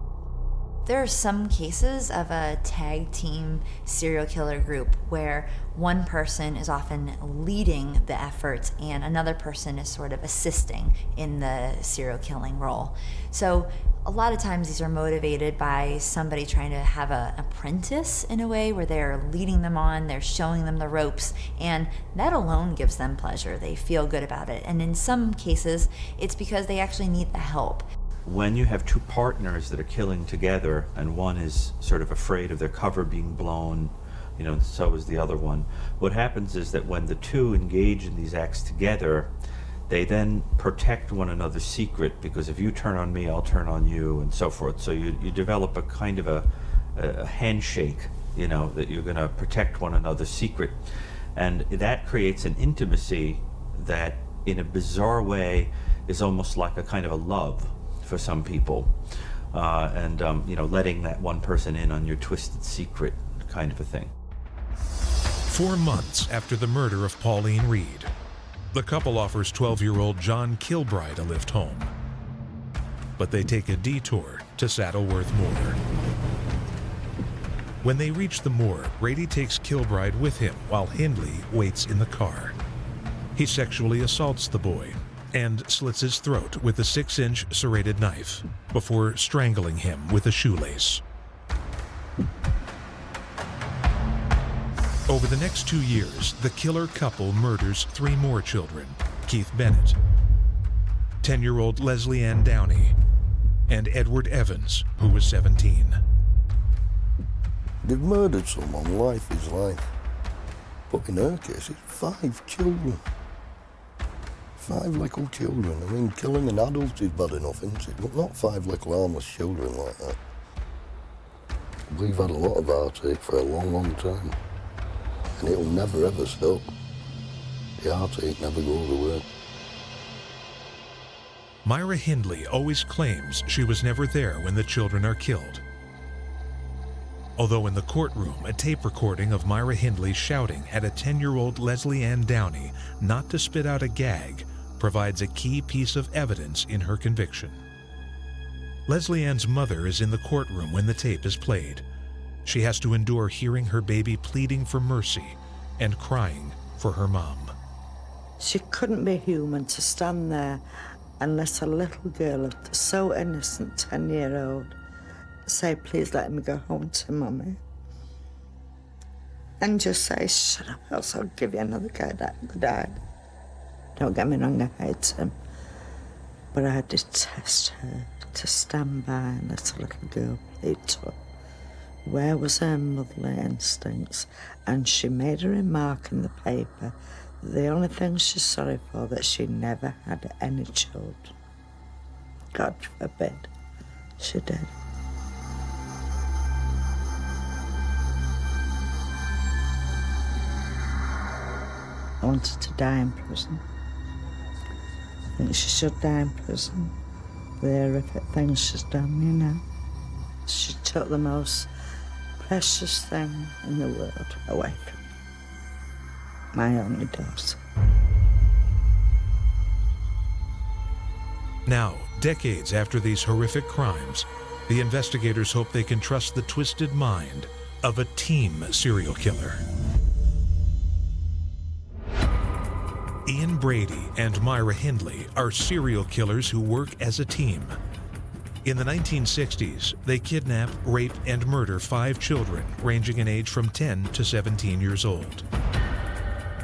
There are some cases of a tag team serial killer group where one person is often leading the efforts and another person is sort of assisting in the serial killing role. So a lot of times these are motivated by somebody trying to have an apprentice in a way where they're leading them on, they're showing them the ropes, and that alone gives them pleasure. They feel good about it. And in some cases, it's because they actually need the help. When you have two partners that are killing together and one is sort of afraid of their cover being blown, you know, so is the other one, what happens is that when the two engage in these acts together, they then protect one another's secret, because if you turn on me, I'll turn on you, and so forth. So you develop a kind of a handshake, you know, that you're going to protect one another's secret. And that creates an intimacy that, in a bizarre way, is almost like a kind of a love for some people. You know, letting that one person in on your twisted secret kind of a thing. 4 months after the murder of Pauline Reed, the couple offers 12-year-old John Kilbride a lift home. But they take a detour to Saddleworth Moor. When they reach the moor, Brady takes Kilbride with him while Hindley waits in the car. He sexually assaults the boy and slits his throat with a 6-inch serrated knife before strangling him with a shoelace. Over the next 2 years, the killer couple murders 3 more children: Keith Bennett, 10-year-old Leslie Ann Downey, and Edward Evans, who was 17. They've murdered someone, life is life. But in her case, it's 5 children. 5 little children. I mean, killing an adult is bad enough, isn't it? But not 5 little harmless children like that. We've had a lot of heartache for a long, long time. And it'll never, ever stop. The heartache never goes away. Myra Hindley always claims she was never there when the children are killed. Although in the courtroom, a tape recording of Myra Hindley shouting at a 10-year-old Leslie Ann Downey not to spit out a gag provides a key piece of evidence in her conviction. Leslie Ann's mother is in the courtroom when the tape is played. She has to endure hearing her baby pleading for mercy and crying for her mom. She couldn't be human to stand there and let a little girl, so innocent, 10-year-old, say, please let me go home to Mummy. And just say, shut up, else I'll give you another go, Dad. Don't get me wrong, I hate him. But I detest her to stand by and let a little girl plead to her. Where was her motherly instincts? And she made a remark in the paper that the only thing she's sorry for that she never had any children. God forbid she did. I wanted to die in prison. I think she should die in prison. The horrific things she's done, you know. She took the most precious thing in the world away from me. My only daughter. Now, decades after these horrific crimes, the investigators hope they can trust the twisted mind of a team serial killer. Ian Brady and Myra Hindley are serial killers who work as a team. In the 1960s, they kidnap, rape, and murder 5 children ranging in age from 10 to 17 years old.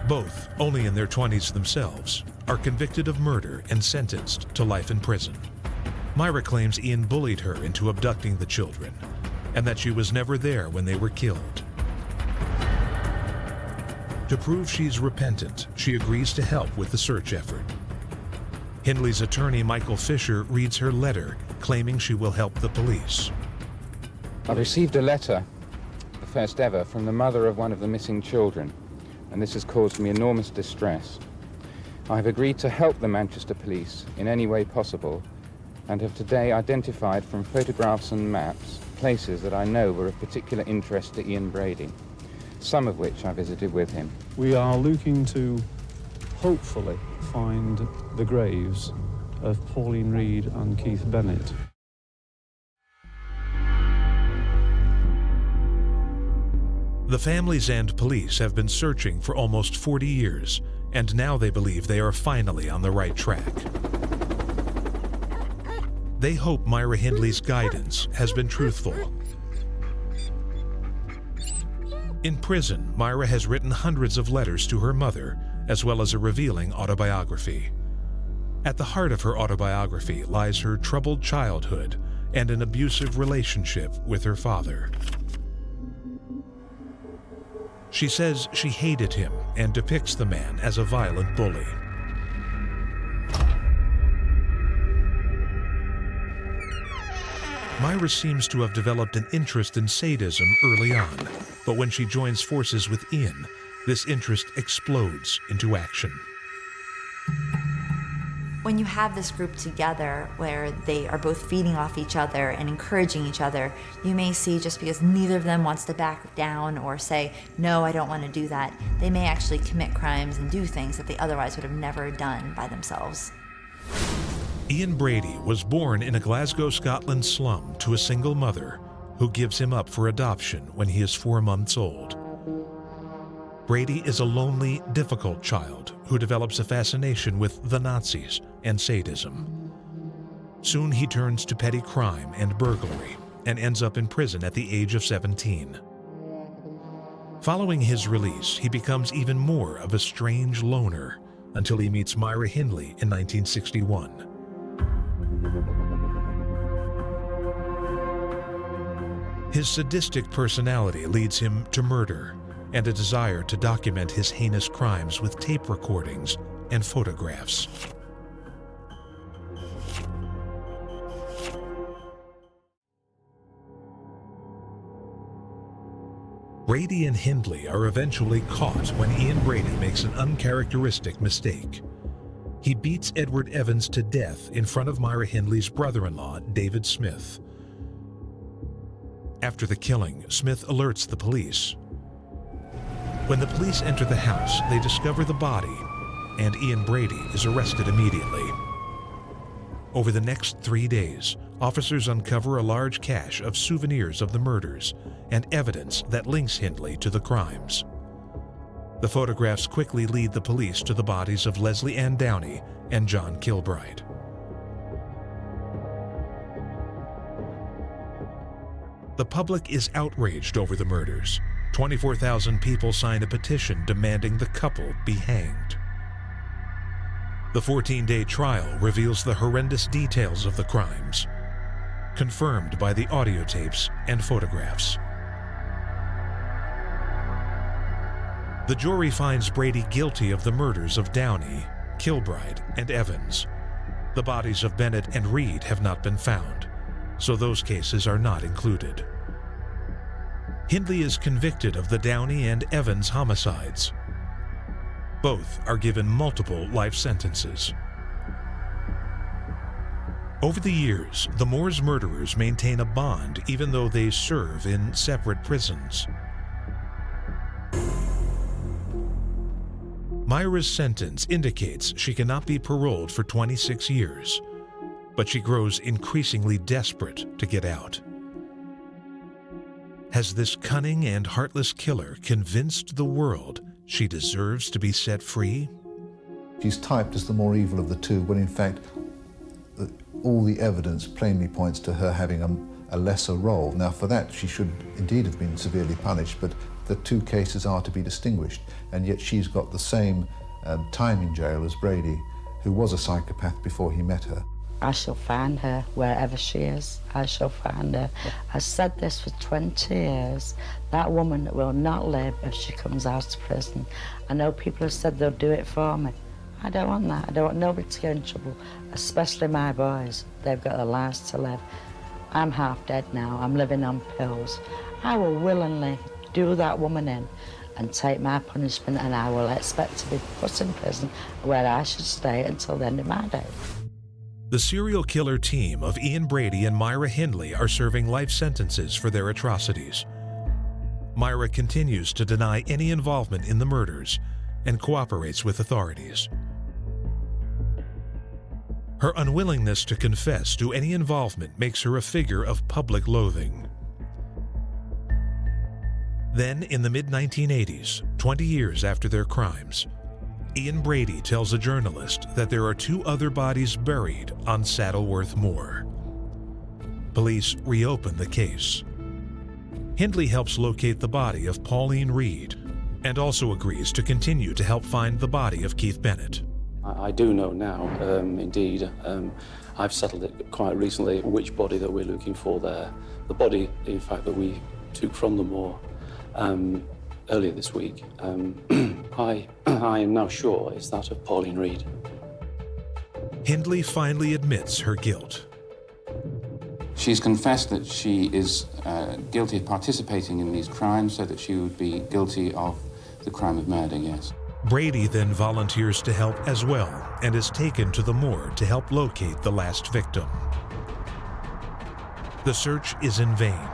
Both, only in their 20s themselves, are convicted of murder and sentenced to life in prison. Myra claims Ian bullied her into abducting the children, and that she was never there when they were killed. To prove she's repentant, she agrees to help with the search effort. Hindley's attorney, Michael Fisher, reads her letter claiming she will help the police. I received a letter, the first ever, from the mother of one of the missing children, and this has caused me enormous distress. I have agreed to help the Manchester police in any way possible and have today identified from photographs and maps places that I know were of particular interest to Ian Brady, some of which I visited with him. We are looking to hopefully find the graves of Pauline Reed and Keith Bennett. The families and police have been searching for almost 40 years, and now they believe they are finally on the right track. They hope Myra Hindley's guidance has been truthful. In prison, Myra has written hundreds of letters to her mother, as well as a revealing autobiography. At the heart of her autobiography lies her troubled childhood and an abusive relationship with her father. She says she hated him and depicts the man as a violent bully. Myra seems to have developed an interest in sadism early on, but when she joins forces with Ian, this interest explodes into action. When you have this group together where they are both feeding off each other and encouraging each other, you may see just because neither of them wants to back down or say, no, I don't want to do that, they may actually commit crimes and do things that they otherwise would have never done by themselves. Ian Brady was born in a Glasgow, Scotland slum to a single mother who gives him up for adoption when he is 4 months old. Brady is a lonely, difficult child who develops a fascination with the Nazis and sadism. Soon he turns to petty crime and burglary and ends up in prison at the age of 17. Following his release, he becomes even more of a strange loner until he meets Myra Hindley in 1961. His sadistic personality leads him to murder and a desire to document his heinous crimes with tape recordings and photographs. Brady and Hindley are eventually caught when Ian Brady makes an uncharacteristic mistake. He beats Edward Evans to death in front of Myra Hindley's brother-in-law, David Smith. After the killing, Smith alerts the police. When the police enter the house, they discover the body, and Ian Brady is arrested immediately. Over the next 3 days, officers uncover a large cache of souvenirs of the murders and evidence that links Hindley to the crimes. The photographs quickly lead the police to the bodies of Leslie Ann Downey and John Kilbride. The public is outraged over the murders. 24,000 people sign a petition demanding the couple be hanged. The 14-day trial reveals the horrendous details of the crimes, confirmed by the audio tapes and photographs. The jury finds Brady guilty of the murders of Downey, Kilbride, and Evans. The bodies of Bennett and Reed have not been found, so those cases are not included. Hindley is convicted of the Downey and Evans homicides. Both are given multiple life sentences. Over the years, the Moores murderers maintain a bond even though they serve in separate prisons. Myra's sentence indicates she cannot be paroled for 26 years, but she grows increasingly desperate to get out. Has this cunning and heartless killer convinced the world she deserves to be set free? She's typed as the more evil of the two, when in fact all the evidence plainly points to her having a lesser role. Now, for that she should indeed have been severely punished, but the two cases are to be distinguished, and yet she's got the same time in jail as Brady, who was a psychopath before he met her. I shall find her wherever she is. I shall find her. I've said this for 20 years. That woman will not live if she comes out of prison. I know people have said they'll do it for me. I don't want that. I don't want nobody to get in trouble, especially my boys. They've got their lives to live. I'm half dead now. I'm living on pills. I will willingly do that woman in and take my punishment, and I will expect to be put in prison where I should stay until the end of my days. The serial killer team of Ian Brady and Myra Hindley are serving life sentences for their atrocities. Myra continues to deny any involvement in the murders and cooperates with authorities. Her unwillingness to confess to any involvement makes her a figure of public loathing. Then, in the mid-1980s, 20 years after their crimes, Ian Brady tells a journalist that there are 2 other bodies buried on Saddleworth Moor. Police reopen the case. Hindley helps locate the body of Pauline Reed and also agrees to continue to help find the body of Keith Bennett. I do know now, indeed. I've settled it quite recently which body that we're looking for there. The body, in fact, that we took from the moor earlier this week, I am now sure it's that of Pauline Reed. Hindley finally admits her guilt. She's confessed that she is guilty of participating in these crimes, so that she would be guilty of the crime of murder, yes. Brady then volunteers to help as well and is taken to the moor to help locate the last victim. The search is in vain,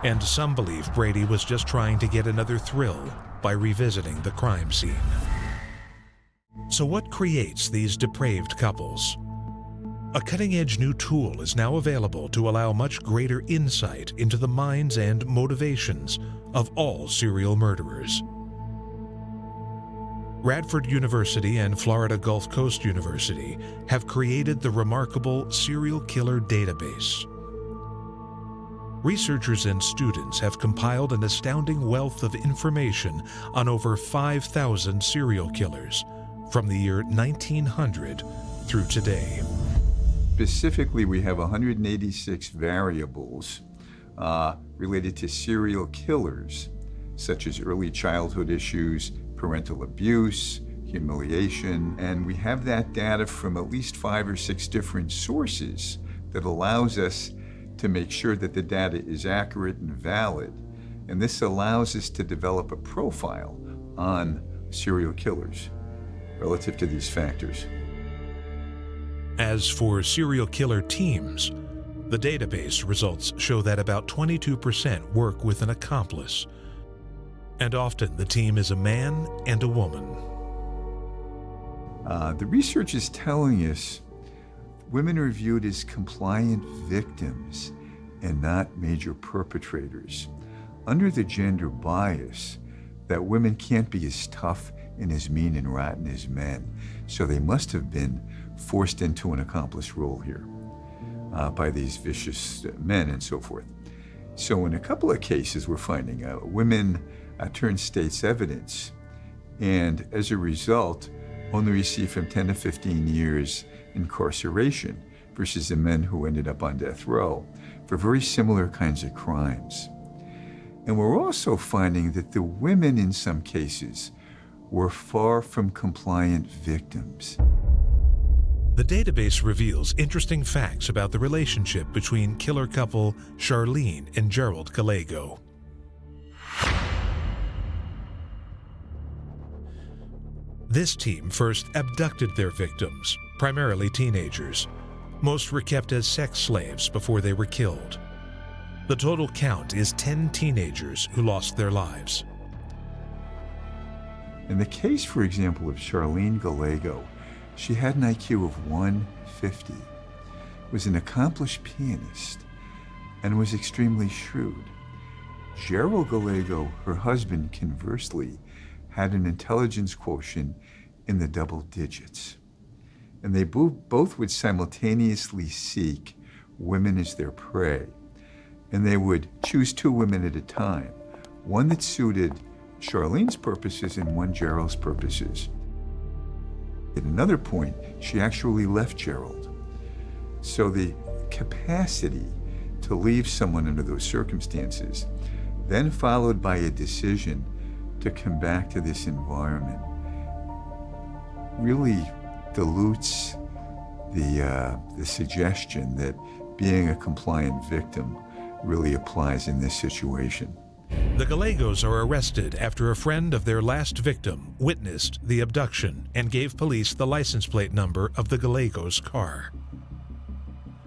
and some believe Brady was just trying to get another thrill by revisiting the crime scene. So what creates these depraved couples? A cutting-edge new tool is now available to allow much greater insight into the minds and motivations of all serial murderers. Radford University and Florida Gulf Coast University have created the remarkable Serial Killer Database. Researchers and students have compiled an astounding wealth of information on over 5,000 serial killers from the year 1900 through today. Specifically, we have 186 variables related to serial killers, such as early childhood issues, parental abuse, humiliation, and we have that data from at least 5 or 6 different sources that allows us to make sure that the data is accurate and valid. And this allows us to develop a profile on serial killers relative to these factors. As for serial killer teams, the database results show that about 22% work with an accomplice, and often the team is a man and a woman. The research is telling us women are viewed as compliant victims and not major perpetrators. Under the gender bias, that women can't be as tough and as mean and rotten as men, so they must have been forced into an accomplice role here by these vicious men and so forth. So in a couple of cases, we're finding out women turn state's evidence, and as a result, only receive from 10 to 15 years incarceration versus the men who ended up on death row for very similar kinds of crimes. And we're also finding that the women in some cases were far from compliant victims. The database reveals interesting facts about the relationship between killer couple Charlene and Gerald Gallego. This team first abducted their victims, primarily teenagers. Most were kept as sex slaves before they were killed. The total count is 10 teenagers who lost their lives. In the case, for example, of Charlene Gallego, she had an IQ of 150, was an accomplished pianist, and was extremely shrewd. Gerald Gallego, her husband, conversely, had an intelligence quotient in the double digits. And they both would simultaneously seek women as their prey. And they would choose 2 women at a time, one that suited Charlene's purposes and one Gerald's purposes. At another point, she actually left Gerald. So the capacity to leave someone under those circumstances, then followed by a decision to come back to this environment, really dilutes the suggestion that being a compliant victim really applies in this situation. The Gallegos are arrested after a friend of their last victim witnessed the abduction and gave police the license plate number of the Gallegos' car.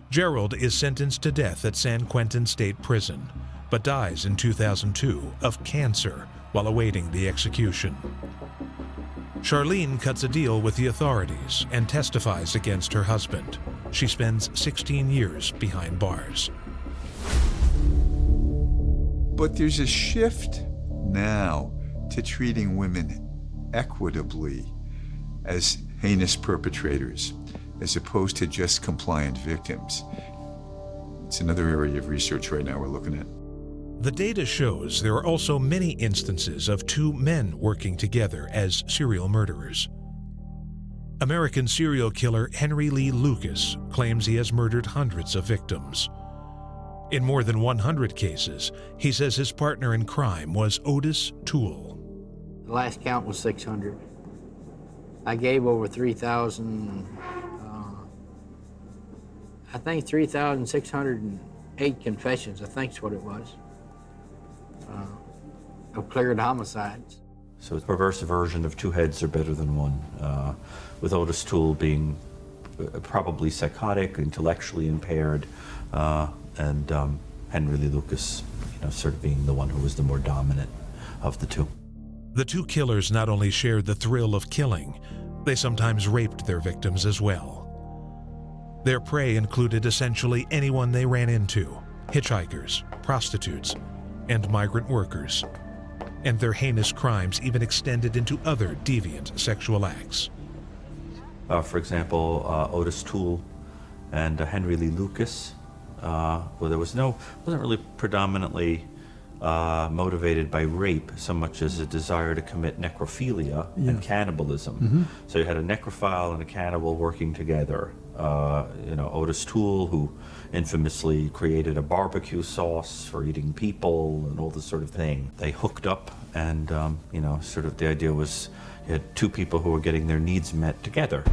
Gerald is sentenced to death at San Quentin State Prison, but dies in 2002 of cancer while awaiting the execution. Charlene cuts a deal with the authorities and testifies against her husband. She spends 16 years behind bars. But there's a shift now to treating women equitably as heinous perpetrators, as opposed to just compliant victims. It's another area of research right now we're looking at. The data shows there are also many instances of 2 men working together as serial murderers. American serial killer Henry Lee Lucas claims he has murdered hundreds of victims. In more than 100 cases, he says his partner in crime was Otis Toole. The last count was 600. I gave over 3,000, I think 3,608 confessions, I think is what it was, of cleared homicides. So it's a perverse version of 2 heads are better than one, with Otis Toole being probably psychotic, intellectually impaired, and Henry Lee Lucas, sort of being the one who was the more dominant of the 2. The 2 killers not only shared the thrill of killing, they sometimes raped their victims as well. Their prey included essentially anyone they ran into: hitchhikers, prostitutes, and migrant workers. And their heinous crimes even extended into other deviant sexual acts. For example, Otis Toole and Henry Lee Lucas, well, there wasn't really predominantly motivated by rape so much as a desire to commit necrophilia and cannibalism. So you had a necrophile and a cannibal working together. Otis Toole, who infamously created a barbecue sauce for eating people and all this sort of thing. They hooked up and, sort of the idea was you had two people who were getting their needs met together.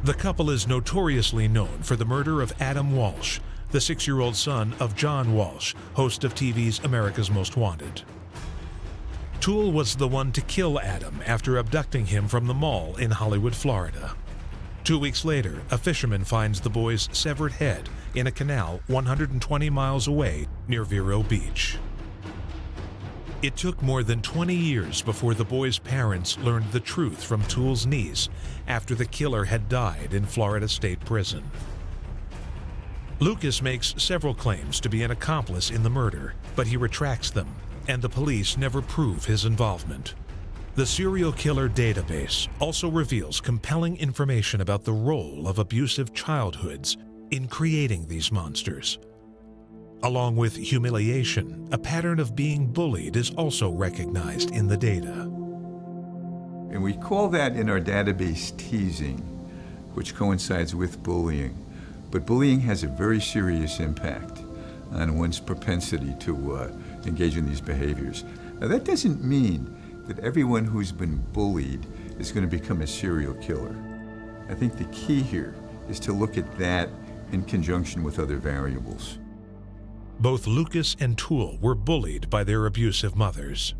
The couple is notoriously known for the murder of Adam Walsh, the 6-year-old son of John Walsh, host of TV's America's Most Wanted. Toole was the one to kill Adam after abducting him from the mall in Hollywood, Florida. 2 weeks later, a fisherman finds the boy's severed head in a canal 120 miles away near Vero Beach. It took more than 20 years before the boy's parents learned the truth from Toole's niece after the killer had died in Florida State Prison. Lucas makes several claims to be an accomplice in the murder, but he retracts them, and the police never prove his involvement. The serial killer database also reveals compelling information about the role of abusive childhoods in creating these monsters. Along with humiliation, a pattern of being bullied is also recognized in the data. And we call that in our database teasing, which coincides with bullying. But bullying has a very serious impact on one's propensity to engage in these behaviors. Now, that doesn't mean that everyone who's been bullied is going to become a serial killer. I think the key here is to look at that in conjunction with other variables. Both Lucas and Toole were bullied by their abusive mothers.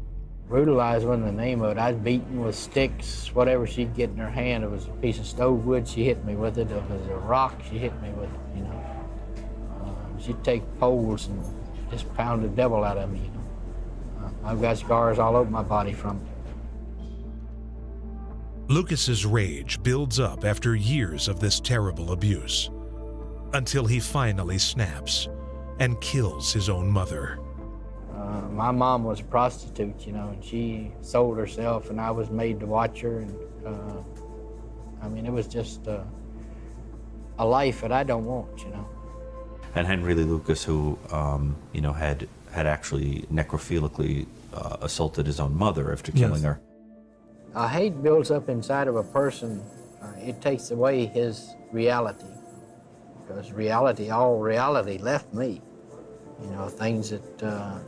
Brutalized wasn't the name of it. I was beaten with sticks, whatever she'd get in her hand. It was a piece of stove wood, she hit me with it. If it was a rock, she hit me with it, she'd take poles and just pound the devil out of me, I've got scars all over my body from it. Lucas's rage builds up after years of this terrible abuse, until he finally snaps and kills his own mother. My mom was a prostitute, and she sold herself, and I was made to watch her, and it was just a life that I don't want, And Henry Lee Lucas, who, had actually necrophilically assaulted his own mother after killing her. Hate builds up inside of a person. It takes away his reality, because all reality left me. Things that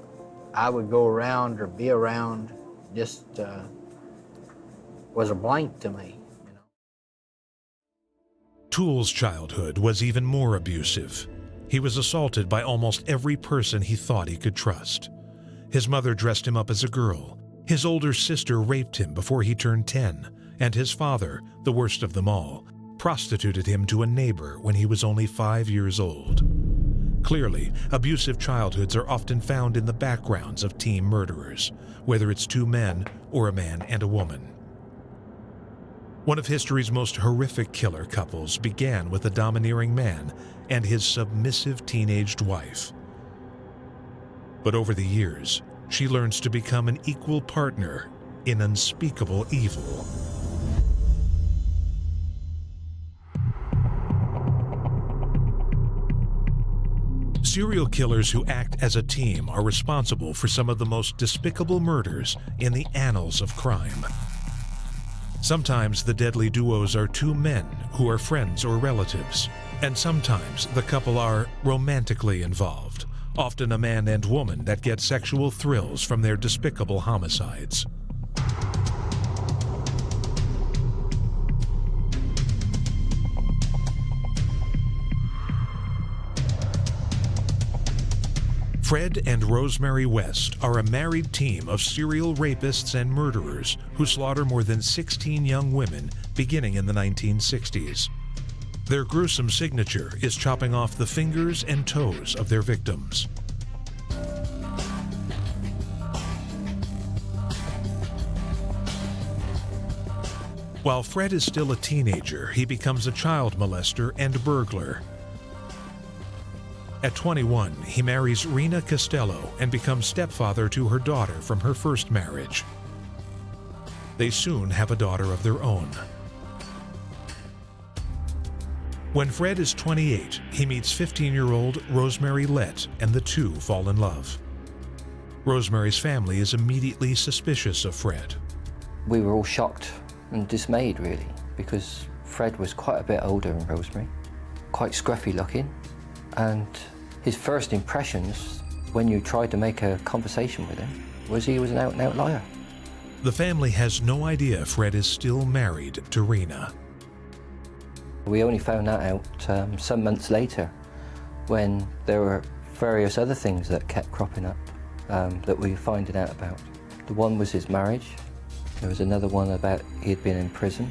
I would go around or be around just was a blank to me. Toole's childhood was even more abusive. He was assaulted by almost every person he thought he could trust. His mother dressed him up as a girl. His older sister raped him before he turned 10, and his father, the worst of them all, prostituted him to a neighbor when he was only 5 years old. Clearly, abusive childhoods are often found in the backgrounds of teen murderers, whether it's two men or a man and a woman. One of history's most horrific killer couples began with a domineering man and his submissive teenaged wife. But over the years, she learns to become an equal partner in unspeakable evil. Serial killers who act as a team are responsible for some of the most despicable murders in the annals of crime. Sometimes the deadly duos are two men who are friends or relatives, and sometimes the couple are romantically involved, often a man and woman that get sexual thrills from their despicable homicides. Fred and Rosemary West are a married team of serial rapists and murderers who slaughter more than 16 young women beginning in the 1960s. Their gruesome signature is chopping off the fingers and toes of their victims. While Fred is still a teenager, he becomes a child molester and burglar. At 21, he marries Rena Costello and becomes stepfather to her daughter from her first marriage. They soon have a daughter of their own. When Fred is 28, he meets 15-year-old Rosemary Lett, and the two fall in love. Rosemary's family is immediately suspicious of Fred. We were all shocked and dismayed, really, because Fred was quite a bit older than Rosemary, quite scruffy looking, and his first impressions when you tried to make a conversation with him was he was an out-and-out liar. The family has no idea Fred is still married to Rena. We only found that out some months later, when there were various other things that kept cropping up that we were finding out about. The one was his marriage. There was another one about he had been in prison.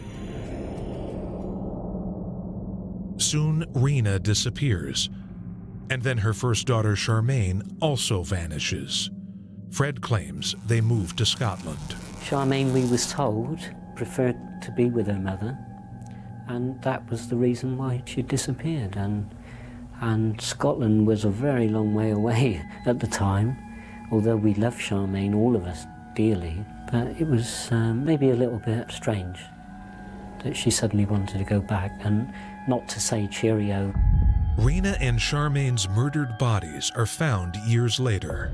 Soon, Rena disappears, and then her first daughter, Charlene, also vanishes. Fred claims they moved to Scotland. Charlene, we was told, preferred to be with her mother, and that was the reason why she disappeared. And Scotland was a very long way away at the time, although we loved Charlene, all of us, dearly. But it was maybe a little bit strange that she suddenly wanted to go back, and not to say cheerio. Rena and Charlene's murdered bodies are found years later.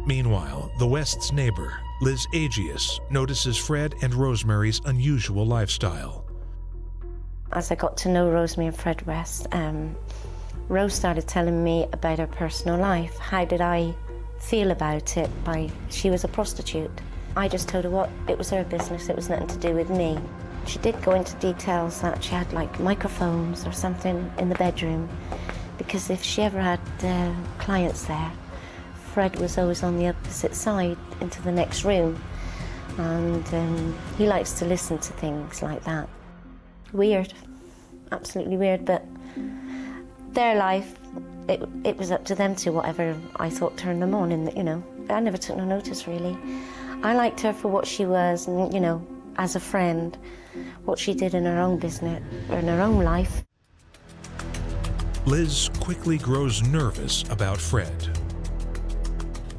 Meanwhile, the West's neighbor, Liz Agius, notices Fred and Rosemary's unusual lifestyle. As I got to know Rosemary and Fred West, Rose started telling me about her personal life. How did I feel about it? She was a prostitute. I just told her what, it was her business, it was nothing to do with me. She did go into details that she had like microphones or something in the bedroom, because if she ever had clients there, Fred was always on the opposite side into the next room, and he likes to listen to things like that. Weird, absolutely weird, but their life, it was up to them to whatever I thought turned them on, and you know, I never took no notice really. I liked her for what she was, and you know, as a friend, what she did in her own business, or in her own life. Liz quickly grows nervous about Fred.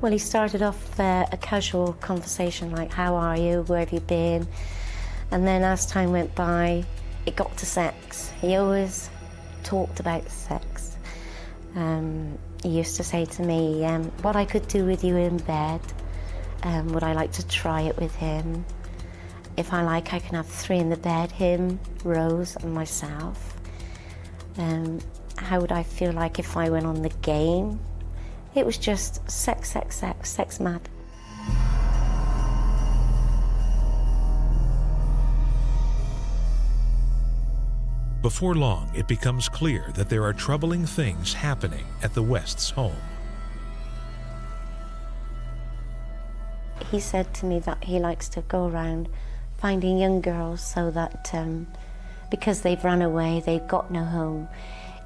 Well, he started off a casual conversation like, how are you, where have you been? And then as time went by, it got to sex. He always talked about sex. He used to say to me, what I could do with you in bed, would I like to try it with him? If I like, I can have 3 in the bed, him, Rose, and myself. How would I feel like if I went on the game? It was just sex, sex, sex, sex mad. Before long, it becomes clear that there are troubling things happening at the West's home. He said to me that he likes to go around finding young girls so that because they've run away, they've got no home,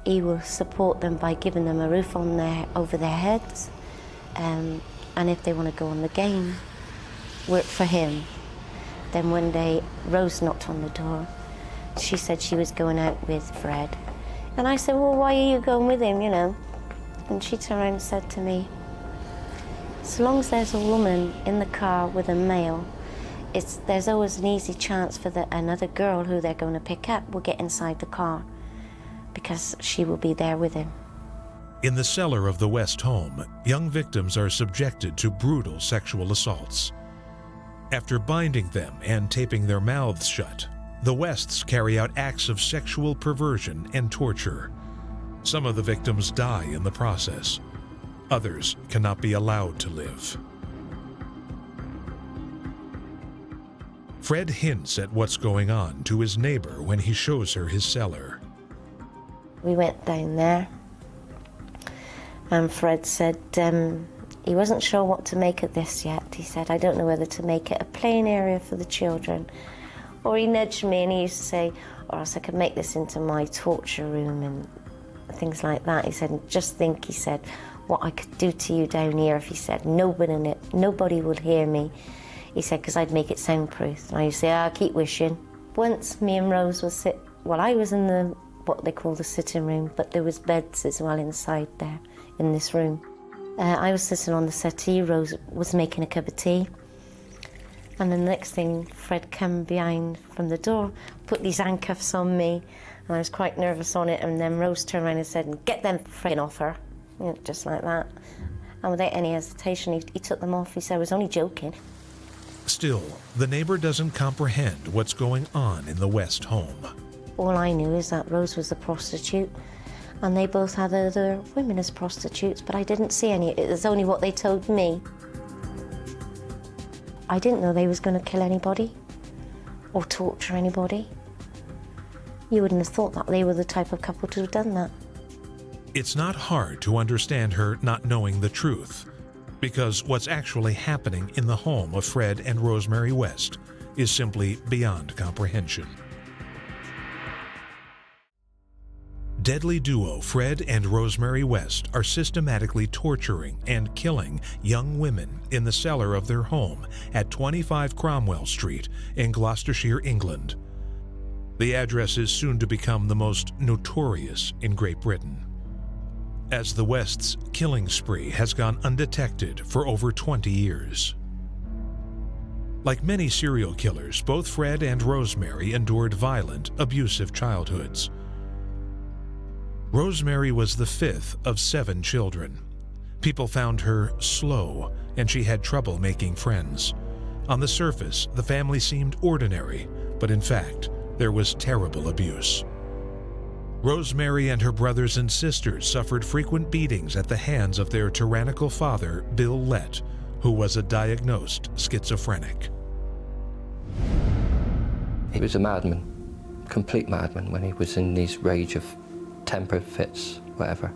he will support them by giving them a roof on over their heads, and if they want to go on the game, work for him. Then one day, Rose knocked on the door. She said she was going out with Fred. And I said, well, why are you going with him, you know? And she turned around and said to me, so long as there's a woman in the car with a male, there's always an easy chance for another girl who they're going to pick up will get inside the car, because she will be there with him. In the cellar of the West home, young victims are subjected to brutal sexual assaults. After binding them and taping their mouths shut, the Wests carry out acts of sexual perversion and torture. Some of the victims die in the process. Others cannot be allowed to live. Fred hints at what's going on to his neighbor when he shows her his cellar. We went down there, and Fred said he wasn't sure what to make of this yet. He said, I don't know whether to make it a playing area for the children. Or he nudged me and he used to say, or else I could make this into my torture room and things like that. He said, just think, he said, what I could do to you down here if he said, nobody would hear me. He said, because I'd make it soundproof. And I used to say, keep wishing. Once me and Rose was I was in what they call the sitting room, but there was beds as well inside there, in this room. I was sitting on the settee, Rose was making a cup of tea. And then the next thing, Fred came behind from the door, put these handcuffs on me, and I was quite nervous on it, and then Rose turned around and said, get them friggin' off her. You know, just like that. And without any hesitation, he took them off. He said, I was only joking. Still, the neighbor doesn't comprehend what's going on in the West home. All I knew is that Rose was a prostitute, and they both had other women as prostitutes, but I didn't see any. It was only what they told me. I didn't know they was going to kill anybody or torture anybody. You wouldn't have thought that they were the type of couple to have done that. It's not hard to understand her not knowing the truth, because what's actually happening in the home of Fred and Rosemary West is simply beyond comprehension. Deadly duo Fred and Rosemary West are systematically torturing and killing young women in the cellar of their home at 25 Cromwell Street in Gloucestershire, England. The address is soon to become the most notorious in Great Britain, as the West's killing spree has gone undetected for over 20 years. Like many serial killers, both Fred and Rosemary endured violent, abusive childhoods. Rosemary was the fifth of 7 children. People found her slow, and she had trouble making friends. On the surface, the family seemed ordinary, but in fact, there was terrible abuse. Rosemary and her brothers and sisters suffered frequent beatings at the hands of their tyrannical father, Bill Lett, who was a diagnosed schizophrenic. He was a madman, complete madman, when he was in these rage of temper fits, whatever.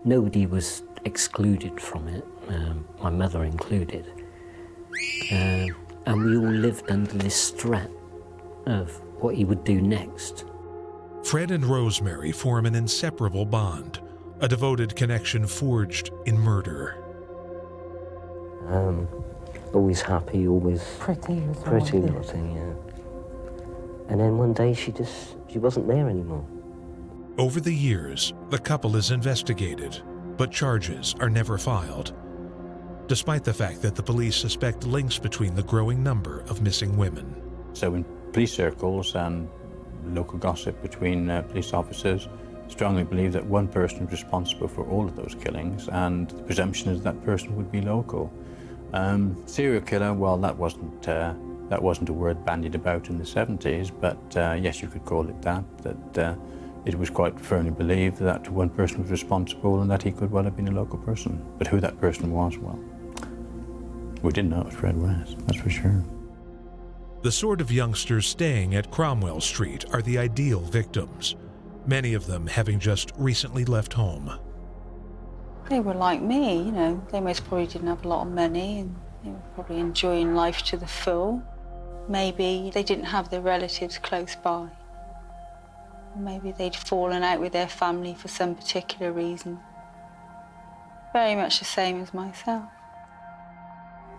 Nobody was excluded from it, my mother included. And we all lived under this threat of what he would do next. Fred and Rosemary form an inseparable bond, a devoted connection forged in murder. Always happy, always pretty little thing, yeah. And then one day she wasn't there anymore. Over the years, the couple is investigated, but charges are never filed, despite the fact that the police suspect links between the growing number of missing women. So in police circles and local gossip between police officers strongly believe that one person is responsible for all of those killings, and the presumption is that person would be local. Serial killer, well, that wasn't a word bandied about in the 70s, but yes, you could call it that it was quite firmly believed that one person was responsible and that he could well have been a local person. But who that person was, well, we didn't know it was Fred West, that's for sure. The sort of youngsters staying at Cromwell Street are the ideal victims, many of them having just recently left home. They were like me, you know. They most probably didn't have a lot of money and they were probably enjoying life to the full. Maybe they didn't have their relatives close by. Maybe they'd fallen out with their family for some particular reason. Very much the same as myself.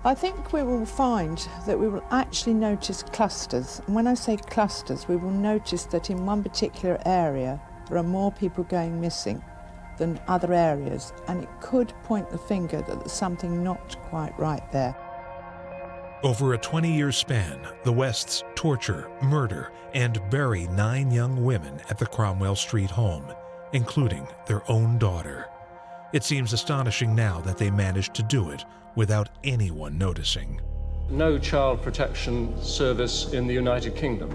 I think we will find that we will actually notice clusters. And when I say clusters, we will notice that in one particular area there are more people going missing than other areas, and it could point the finger that there's something not quite right there. Over a 20-year span, the Wests torture, murder, and bury 9 young women at the Cromwell Street home, including their own daughter. It seems astonishing now that they managed to do it without anyone noticing. No child protection service in the United Kingdom,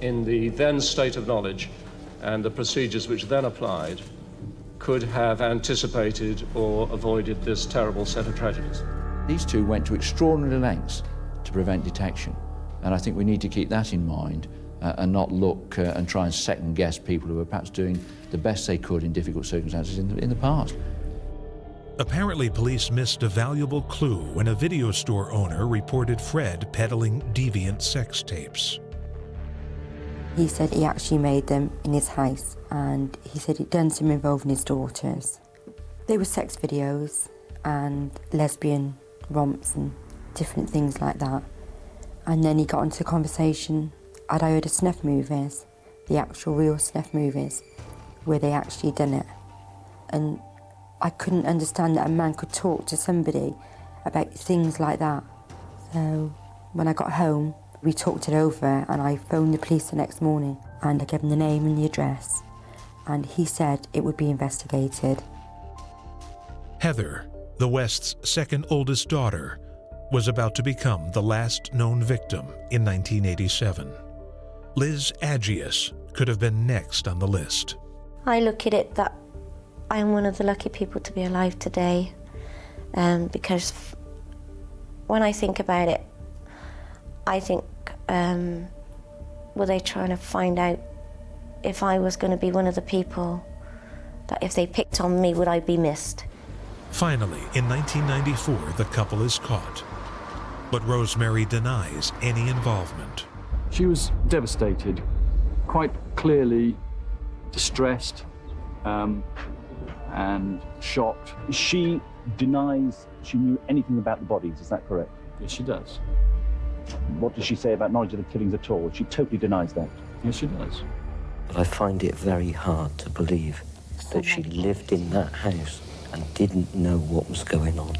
in the then state of knowledge and the procedures which then applied, could have anticipated or avoided this terrible set of tragedies. These two went to extraordinary lengths to prevent detection, and I think we need to keep that in mind and not look and try and second-guess people who are perhaps doing the best they could in difficult circumstances in the past. Apparently, police missed a valuable clue when a video store owner reported Fred peddling deviant sex tapes. He said he actually made them in his house, and he said he'd done some involving his daughters. They were sex videos and lesbian romps and different things like that. And then he got into a conversation, had I heard of snuff movies, the actual real snuff movies, where they actually done it. And I couldn't understand that a man could talk to somebody about things like that. So when I got home, we talked it over and I phoned the police the next morning and I gave him the name and the address, and he said it would be investigated. Heather, the West's second oldest daughter, was about to become the last known victim in 1987. Liz Agius could have been next on the list. I look at it that I'm one of the lucky people to be alive today, because when I think about it, I think, were they trying to find out if I was going to be one of the people that if they picked on me, would I be missed? Finally, in 1994, the couple is caught. But Rosemary denies any involvement. She was devastated, quite clearly distressed and shocked. She denies she knew anything about the bodies, is that correct? Yes, she does. What does she say about knowledge of the killings at all? She totally denies that. Yes, she does. But I find it very hard to believe that she lived in that house and didn't know what was going on.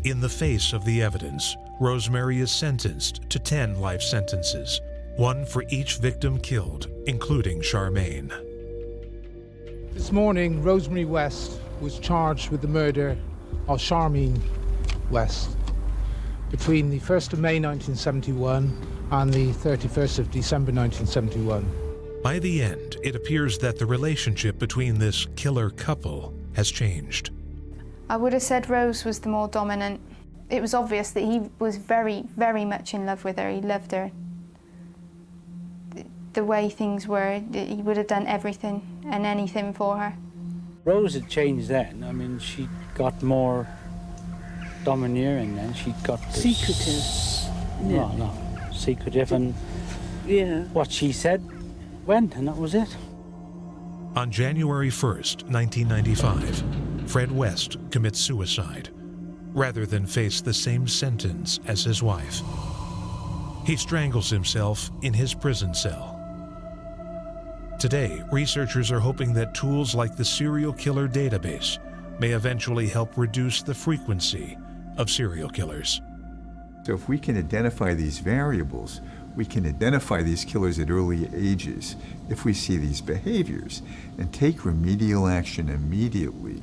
In the face of the evidence, Rosemary is sentenced to 10 life sentences, one for each victim killed, including Charmaine. This morning, Rosemary West was charged with the murder of Charmaine West between the 1st of May 1971 and the 31st of December 1971. By the end, it appears that the relationship between this killer couple has changed. I would have said Rose was the more dominant. It was obvious that he was very, very much in love with her. He loved her. The way things were, he would have done everything and anything for her. Rose had changed then. I mean, she got more domineering then. She got this... Secretive. No, no. Secretive, and yeah. What she said went, and that was it. On January 1st, 1995, Fred West commits suicide, rather than face the same sentence as his wife. He strangles himself in his prison cell. Today, researchers are hoping that tools like the serial killer database may eventually help reduce the frequency of serial killers. So if we can identify these variables, we can identify these killers at early ages if we see these behaviors and take remedial action immediately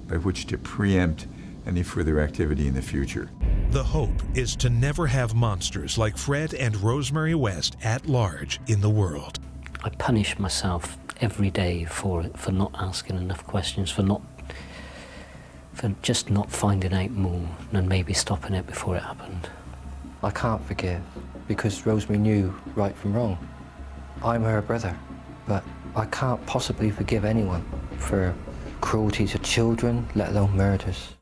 by which to preempt any further activity in the future. The hope is to never have monsters like Fred and Rosemary West at large in the world. I punish myself every day for it, for not asking enough questions, for just not finding out more and maybe stopping it before it happened. I can't forgive because Rosemary knew right from wrong. I'm her brother, but I can't possibly forgive anyone for cruelty to children, let alone murders.